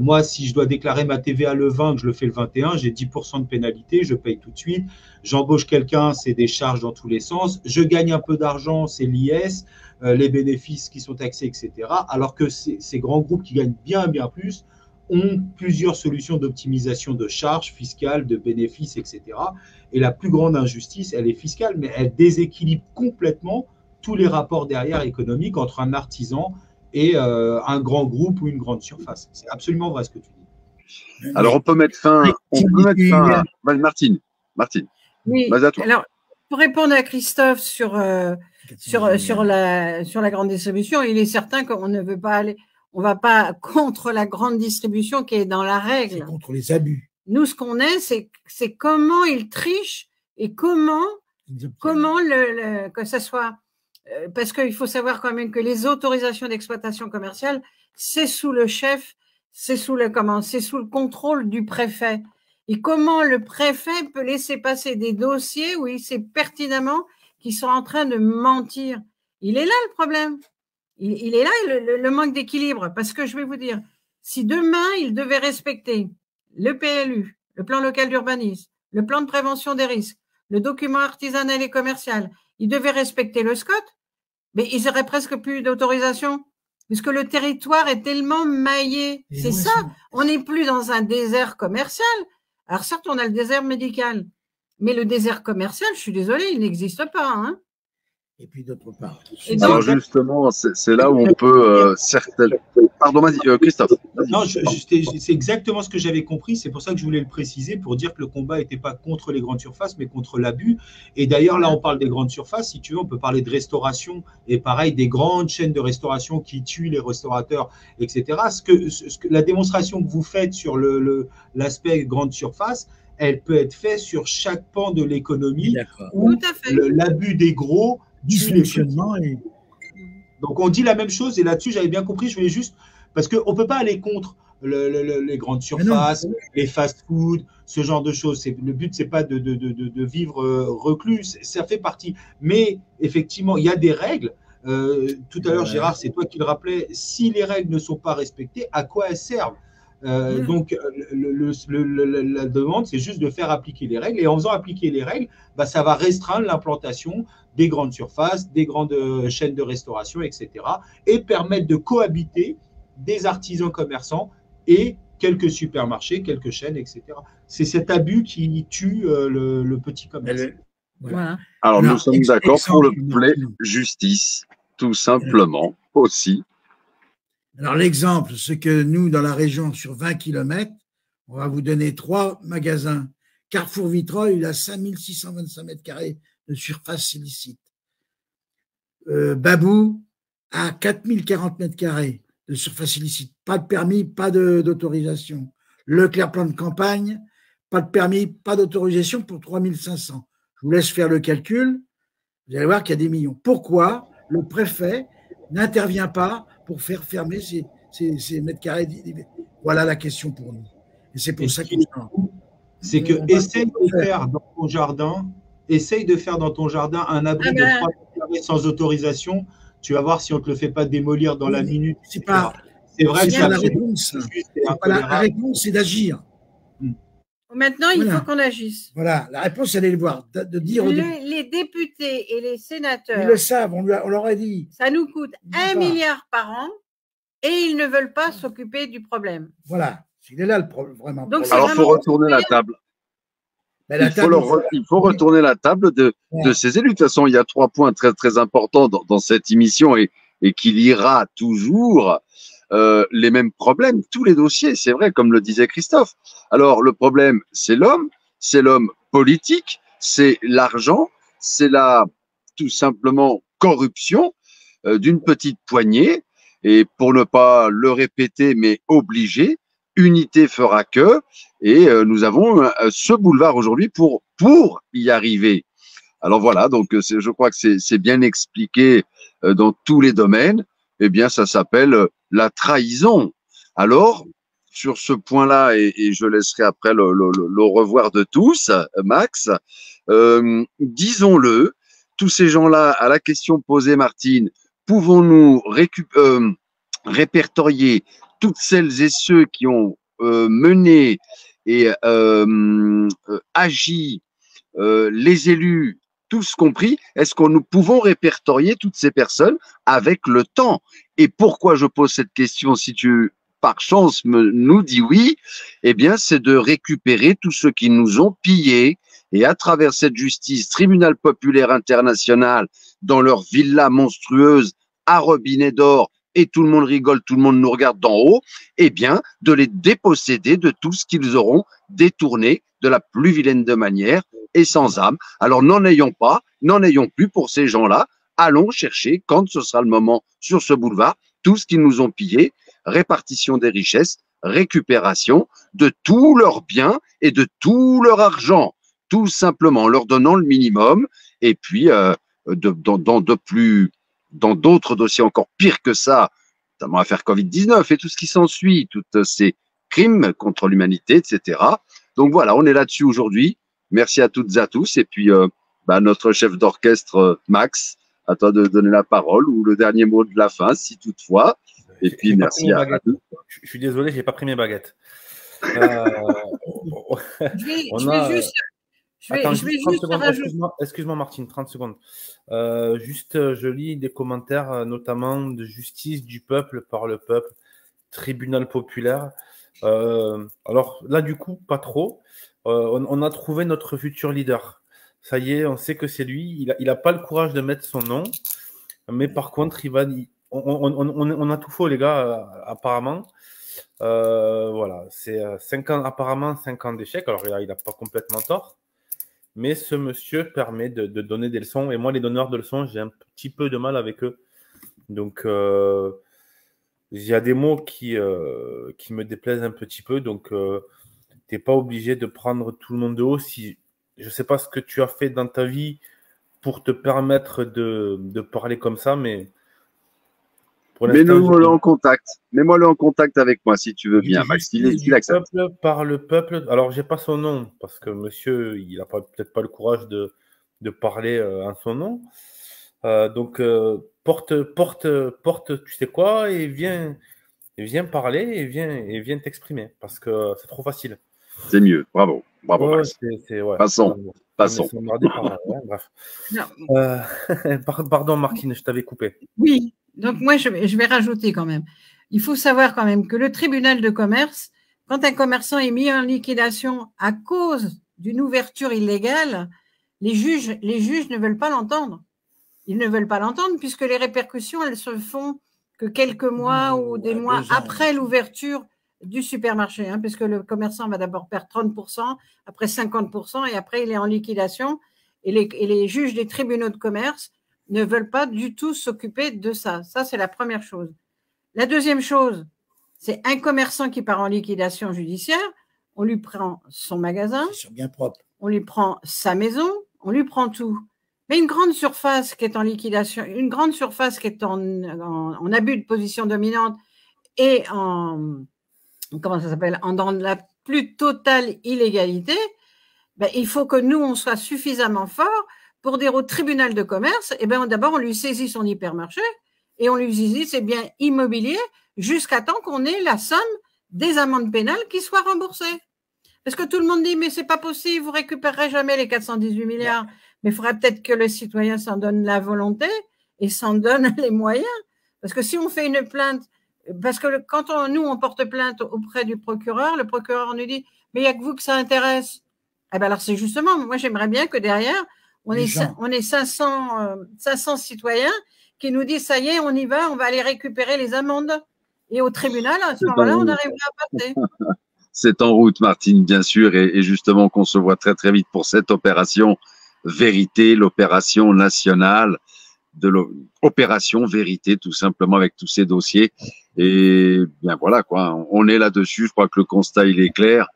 Moi, si je dois déclarer ma TVA le 20, que je le fais le 21, j'ai 10% de pénalité, je paye tout de suite. J'embauche quelqu'un, c'est des charges dans tous les sens. Je gagne un peu d'argent, c'est l'IS, les bénéfices qui sont taxés, etc. Alors que ces grands groupes qui gagnent bien plus ont plusieurs solutions d'optimisation de charges fiscales, de bénéfices, etc. Et la plus grande injustice, elle est fiscale, mais elle déséquilibre complètement tous les rapports derrière économiques entre un artisan et un grand groupe ou une grande surface. C'est absolument vrai ce que tu dis. Alors, on peut mettre fin à… Martine, oui. Vas-y à toi. Alors, pour répondre à Christophe sur la grande distribution, il est certain qu'on ne veut pas aller, on ne va pas contre la grande distribution qui est dans la règle. C'est contre les abus. Nous, ce qu'on est, c'est comment ils trichent et comment que ça soit… Parce qu'il faut savoir quand même que les autorisations d'exploitation commerciale, c'est sous le chef, c'est sous le contrôle du préfet. Et comment le préfet peut laisser passer des dossiers où il sait pertinemment qu'ils sont en train de mentir. Il est là le problème. Il est là le manque d'équilibre. Parce que je vais vous dire, si demain, il devait respecter le PLU, le plan local d'urbanisme, le plan de prévention des risques, le document artisanal et commercial, ils devaient respecter le SCOT, mais ils n'auraient presque plus d'autorisation, puisque le territoire est tellement maillé. C'est ça, on n'est plus dans un désert commercial. Alors certes, on a le désert médical, mais le désert commercial, je suis désolée, il n'existe pas. Hein. Et puis d'autre part. Alors justement, c'est là où on peut certaines… Pardon, vas-y, Christophe. Non, c'est exactement ce que j'avais compris. C'est pour ça que je voulais le préciser, pour dire que le combat n'était pas contre les grandes surfaces, mais contre l'abus. Et d'ailleurs, là, on parle des grandes surfaces. Si tu veux, on peut parler de restauration. Et pareil, des grandes chaînes de restauration qui tuent les restaurateurs, etc. La démonstration que vous faites sur l'aspect grande surface, elle peut être faite sur chaque pan de l'économie où l'abus des gros dysfonctionnement. Donc, on dit la même chose, et là-dessus, j'avais bien compris, je voulais juste… Parce qu'on ne peut pas aller contre les grandes surfaces, les fast-food, ce genre de choses. Le but, ce n'est pas de vivre reclus, ça fait partie. Mais effectivement, il y a des règles. Tout à l'heure, Gérard, c'est toi qui le rappelais, si les règles ne sont pas respectées, à quoi elles servent ? Donc, la demande, c'est juste de faire appliquer les règles. Et en faisant appliquer les règles, ça va restreindre l'implantation des grandes surfaces, des grandes chaînes de restauration, etc. Et permettre de cohabiter des artisans commerçants et quelques supermarchés, quelques chaînes, etc. C'est cet abus qui tue le petit commerce. Voilà. Alors, nous sommes d'accord pour le volet justice, tout simplement, aussi. Alors, l'exemple, c'est que nous, dans la région, sur 20 km, on va vous donner 3 magasins. Carrefour Vitrolles, il a 5625 mètres carrés de surface illicite. Babou a 4040 mètres carrés de surface illicite. Pas de permis, pas d'autorisation. Leclerc Plan de Campagne, pas de permis, pas d'autorisation pour 3500. Je vous laisse faire le calcul. Vous allez voir qu'il y a des millions. Pourquoi le préfet n'intervient pas pour faire fermer ces mètres carrés? Voilà la question pour nous. Et c'est pour ça que… C'est que essaye de faire dans ton jardin un abri de 3 mètres carrés construire sans autorisation, tu vas voir si on ne te le fait pas démolir dans la minute. C'est pas. C'est vrai que C'est c'est pas la absolument réponse. injuste et C'est pas la intolérable. réponse, c'est d'agir. Maintenant, il Voilà. faut qu'on agisse. Voilà, la réponse, c'est d'aller le voir, de dire aux députés. Les députés et les Ils sénateurs, le savent, on leur a dit. ça nous coûte Ils 1 veulent pas. milliard par an et ils ne veulent pas s'occuper du problème. Voilà, il est là le problème, vraiment. Donc, problème. c'est Alors, il faut vraiment retourner la table. Mais la Il faut, table, il faut retourner la table de ces élus. De toute façon, il y a 3 points très, très importants dans cette émission et qu'il y aura toujours les mêmes problèmes, tous les dossiers, c'est vrai, comme le disait Christophe. Alors, le problème, c'est l'homme politique, c'est l'argent, c'est la, tout simplement, corruption d'une petite poignée. Et pour ne pas le répéter, mais obligé, unité fera que, et nous avons ce boulevard aujourd'hui pour y arriver. Alors voilà, donc je crois que c'est bien expliqué dans tous les domaines. Eh bien, ça s'appelle la trahison. Alors, sur ce point-là, et je laisserai après le revoir de tous, Max, disons-le, tous ces gens-là, à la question posée, Martine, pouvons-nous répertorier toutes celles et ceux qui ont mené et agi, les élus, tous compris, est-ce que nous pouvons répertorier toutes ces personnes avec le temps? Et pourquoi je pose cette question, si tu, par chance, nous dis oui, eh bien, c'est de récupérer tous ceux qui nous ont pillés, et à travers cette justice, tribunal populaire international, dans leur villa monstrueuse, à robinet d'or, et tout le monde rigole, tout le monde nous regarde d'en haut, eh bien, de les déposséder de tout ce qu'ils auront détourné de la plus vilaine de manière et sans âme. Alors, n'en ayons plus pour ces gens-là. Allons chercher, quand ce sera le moment sur ce boulevard, tout ce qu'ils nous ont pillé, répartition des richesses, récupération de tous leurs biens et de tout leur argent, tout simplement en leur donnant le minimum. Et puis, dans d'autres dossiers encore pires que ça, notamment l'affaire Covid-19 et tout ce qui s'ensuit, tous ces crimes contre l'humanité, etc. Donc voilà, on est là-dessus aujourd'hui. Merci à toutes et à tous. Et puis, notre chef d'orchestre, Max, à toi de donner la parole ou le dernier mot de la fin, si toutefois. Et puis, merci à tous. Je suis désolé, je n'ai pas pris mes baguettes. Excuse-moi, Martine, 30 secondes. Je lis des commentaires, notamment de justice du peuple, par le peuple, tribunal populaire. Alors là, du coup, pas trop. On a trouvé notre futur leader. Ça y est, on sait que c'est lui. Il n'a pas le courage de mettre son nom. Mais par contre, on a tout faux, les gars, apparemment. Voilà, c'est 5 ans, apparemment 5 ans d'échec. Alors, il n'a pas complètement tort. Mais ce monsieur permet de donner des leçons. Et moi, les donneurs de leçons, j'ai un petit peu de mal avec eux. Donc, il y a des mots qui me déplaisent un petit peu. Donc, tu n'es pas obligé de prendre tout le monde de haut. Si, je ne sais pas ce que tu as fait dans ta vie pour te permettre de parler comme ça, mais... Mets-moi-le en contact. Mets-moi-le en contact avec moi, si tu veux bien, Max. Il accepte. Par le peuple. Alors, j'ai pas son nom, parce que monsieur, il n'a peut-être pas le courage de parler en son nom. Donc, porte, tu sais quoi, et viens parler, et viens t'exprimer, parce que c'est trop facile. C'est mieux. Bravo, ouais, Max. Ouais. Passons. Bref. Pardon, Martine, je t'avais coupé. Oui. Donc, moi, je vais rajouter quand même. Il faut savoir quand même que le tribunal de commerce, quand un commerçant est mis en liquidation à cause d'une ouverture illégale, les juges ne veulent pas l'entendre. Ils ne veulent pas l'entendre puisque les répercussions, elles se font que quelques mois ou des mois après l'ouverture du supermarché, puisque le commerçant va d'abord perdre 30%, après 50%, et après il est en liquidation. Et les juges des tribunaux de commerce ne veulent pas du tout s'occuper de ça. Ça, c'est la première chose. La deuxième chose, c'est un commerçant qui part en liquidation judiciaire, on lui prend son magasin, bien propre. On lui prend sa maison, on lui prend tout. Mais une grande surface qui est en liquidation, une grande surface qui est en abus de position dominante et dans la plus totale illégalité, il faut que nous, on soit suffisamment forts pour dire au tribunal de commerce, eh ben, d'abord, on lui saisit son hypermarché et on lui saisit ses biens immobiliers jusqu'à temps qu'on ait la somme des amendes pénales qui soient remboursées. Parce que tout le monde dit, mais c'est pas possible, vous récupérerez jamais les 418 milliards. Mais il faudrait peut-être que le citoyen s'en donne la volonté et s'en donne les moyens. Parce que si on fait une plainte, parce que quand nous, on porte plainte auprès du procureur, le procureur nous dit, mais il n'y a que vous que ça intéresse. Eh ben alors c'est justement, moi j'aimerais bien que derrière, on ait 500 citoyens qui nous disent, ça y est, on y va, on va aller récupérer les amendes. Et au tribunal, à ce moment-là, on arrivera à passer. C'est en route, Martine, bien sûr, et justement qu'on se voit très très vite pour cette opération Vérité, l'opération nationale de l'opération Vérité, tout simplement, avec tous ces dossiers. Et bien voilà, quoi, on est là-dessus. Je crois que le constat, il est clair.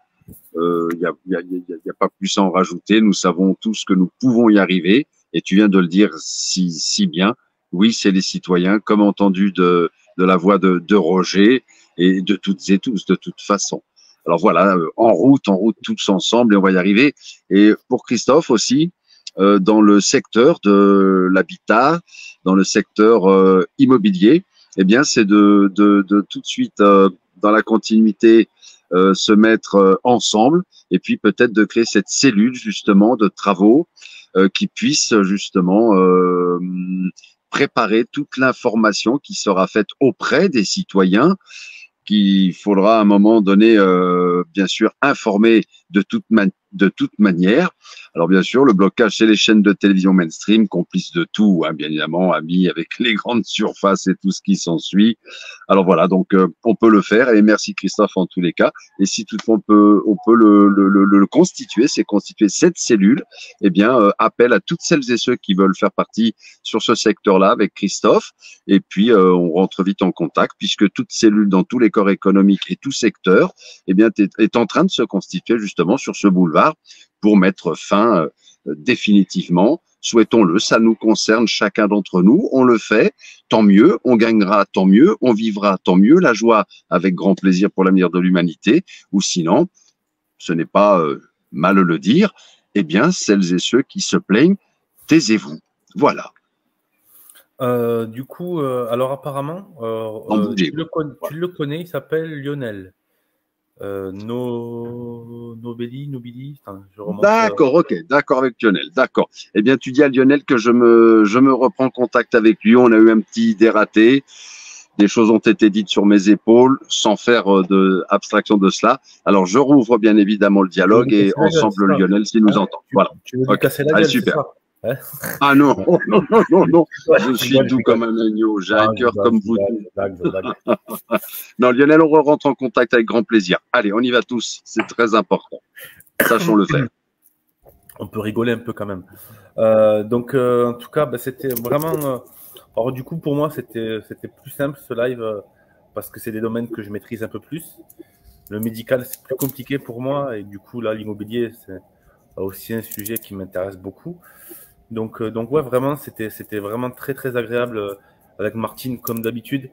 Il y a pas plus à en rajouter. Nous savons tous que nous pouvons y arriver. Et tu viens de le dire si bien. Oui, c'est les citoyens, comme entendu de la voix de Roger et de toutes et tous, de toute façon. Alors voilà, en route tous ensemble, et on va y arriver. Et pour Christophe aussi, dans le secteur de l'habitat, dans le secteur immobilier, eh bien, c'est de tout de suite, dans la continuité, se mettre ensemble, et puis peut-être de créer cette cellule justement de travaux qui puisse justement préparer toute l'information qui sera faite auprès des citoyens, qu'il faudra à un moment donné, bien sûr, informer de toute manière. Alors bien sûr, le blocage chez les chaînes de télévision mainstream, complices de tout, hein, bien évidemment, amis avec les grandes surfaces et tout ce qui s'ensuit. Alors voilà, donc on peut le faire, et merci Christophe en tous les cas. Et si toutefois on peut le constituer, c'est constituer cette cellule, eh bien appel à toutes celles et ceux qui veulent faire partie sur ce secteur-là avec Christophe. Et puis on rentre vite en contact, puisque toute cellule dans tous les corps économiques et tout secteur, eh bien est en train de se constituer justement sur ce boulevard pour mettre fin définitivement. Souhaitons-le, ça nous concerne chacun d'entre nous, on le fait, tant mieux, on gagnera, tant mieux, on vivra, tant mieux, la joie avec grand plaisir pour l'avenir de l'humanité, ou sinon, ce n'est pas mal le dire, eh bien, celles et ceux qui se plaignent, taisez-vous. Voilà. Du coup, alors apparemment, tu le connais, il s'appelle Lionel. Nobili, enfin, je remonte. D'accord, ok, d'accord avec Lionel, d'accord. Eh bien, tu dis à Lionel que je me reprends contact avec lui. On a eu un petit dératé. Des choses ont été dites sur mes épaules, sans faire abstraction de cela. Alors, je rouvre bien évidemment le dialogue, et ensemble, Lionel, s'il nous entend. Voilà. Tu veux lui casser la gueule, super. Ça, hein? Ah non, non. Je suis doux comme un agneau, j'ai un cœur comme vous. Non, Lionel, on rentre en contact avec grand plaisir. Allez, on y va tous, c'est très important. Sachons le faire. On peut rigoler un peu quand même. Donc, en tout cas, c'était vraiment... alors, du coup, pour moi, c'était plus simple ce live parce que c'est des domaines que je maîtrise un peu plus. Le médical, c'est plus compliqué pour moi, et du coup, là, l'immobilier, c'est aussi un sujet qui m'intéresse beaucoup. Donc ouais, vraiment, c'était vraiment très très agréable avec Martine comme d'habitude.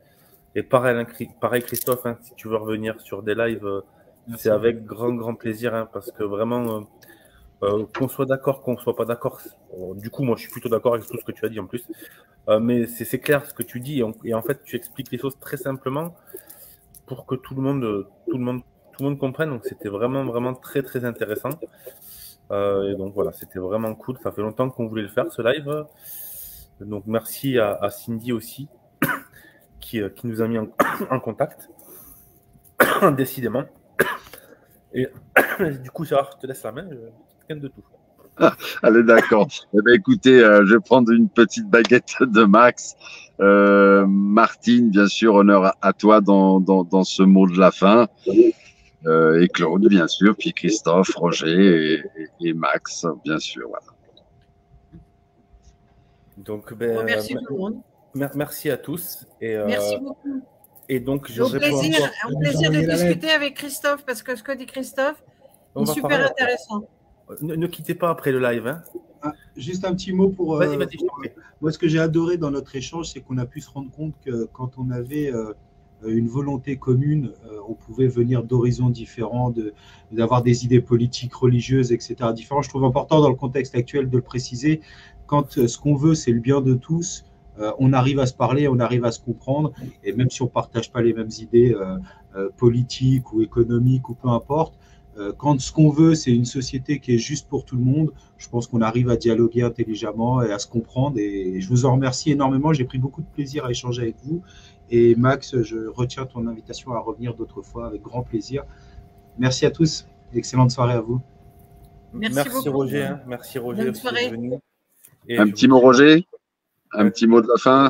Et pareil Christophe, hein, si tu veux revenir sur des lives, c'est avec grand plaisir, hein, parce que vraiment, qu'on soit d'accord, qu'on soit pas d'accord. Du coup, moi, je suis plutôt d'accord avec tout ce que tu as dit en plus. Mais c'est clair ce que tu dis, et en fait, tu expliques les choses très simplement pour que tout le monde comprenne. Donc, c'était vraiment très très intéressant. Et donc voilà, c'était vraiment cool. Ça fait longtemps qu'on voulait le faire, ce live. Donc merci à Cindy aussi, qui nous a mis en contact, décidément. Et du coup, Gérard, je te laisse la main, je t'aime de tout. Allez, d'accord. Eh bien, écoutez, je vais prendre une petite baguette de Max. Martine, bien sûr, honneur à toi dans ce mot de la fin. Et Claude, bien sûr, puis Christophe, Roger et Max, bien sûr. Voilà. Donc, merci tout le monde. Merci à tous. Merci beaucoup. Et donc, au plaisir de discuter avec Christophe, parce que ce que dit Christophe est super intéressant. Ne quittez pas après le live. Hein. Juste un petit mot pour. Vas-y, moi, ce que j'ai adoré dans notre échange, c'est qu'on a pu se rendre compte que quand on avait une volonté commune, on pouvait venir d'horizons différents, d'avoir des idées politiques, religieuses, etc. différentes. Je trouve important dans le contexte actuel de le préciser, quand ce qu'on veut, c'est le bien de tous, on arrive à se parler, on arrive à se comprendre, et même si on ne partage pas les mêmes idées politiques ou économiques ou peu importe, quand ce qu'on veut, c'est une société qui est juste pour tout le monde, je pense qu'on arrive à dialoguer intelligemment et à se comprendre. Et je vous en remercie énormément. J'ai pris beaucoup de plaisir à échanger avec vous. Et Max, je retiens ton invitation à revenir d'autres fois avec grand plaisir. Merci à tous. Excellente soirée à vous. Merci beaucoup. Roger. Hein. Merci Roger. Bonne soirée. Un petit mot, Roger? Un petit mot de la fin?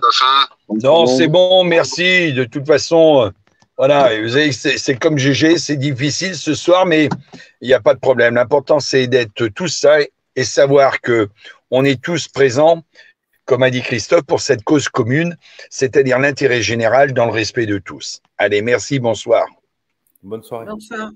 Non, c'est bon, merci. De toute façon, voilà, vous savez, c'est comme GG, c'est difficile ce soir, mais il n'y a pas de problème. L'important, c'est d'être tous ça et savoir que on est tous présents, comme a dit Christophe, pour cette cause commune, c'est-à-dire l'intérêt général dans le respect de tous. Allez, merci, bonsoir. Bonne soirée. Bonsoir.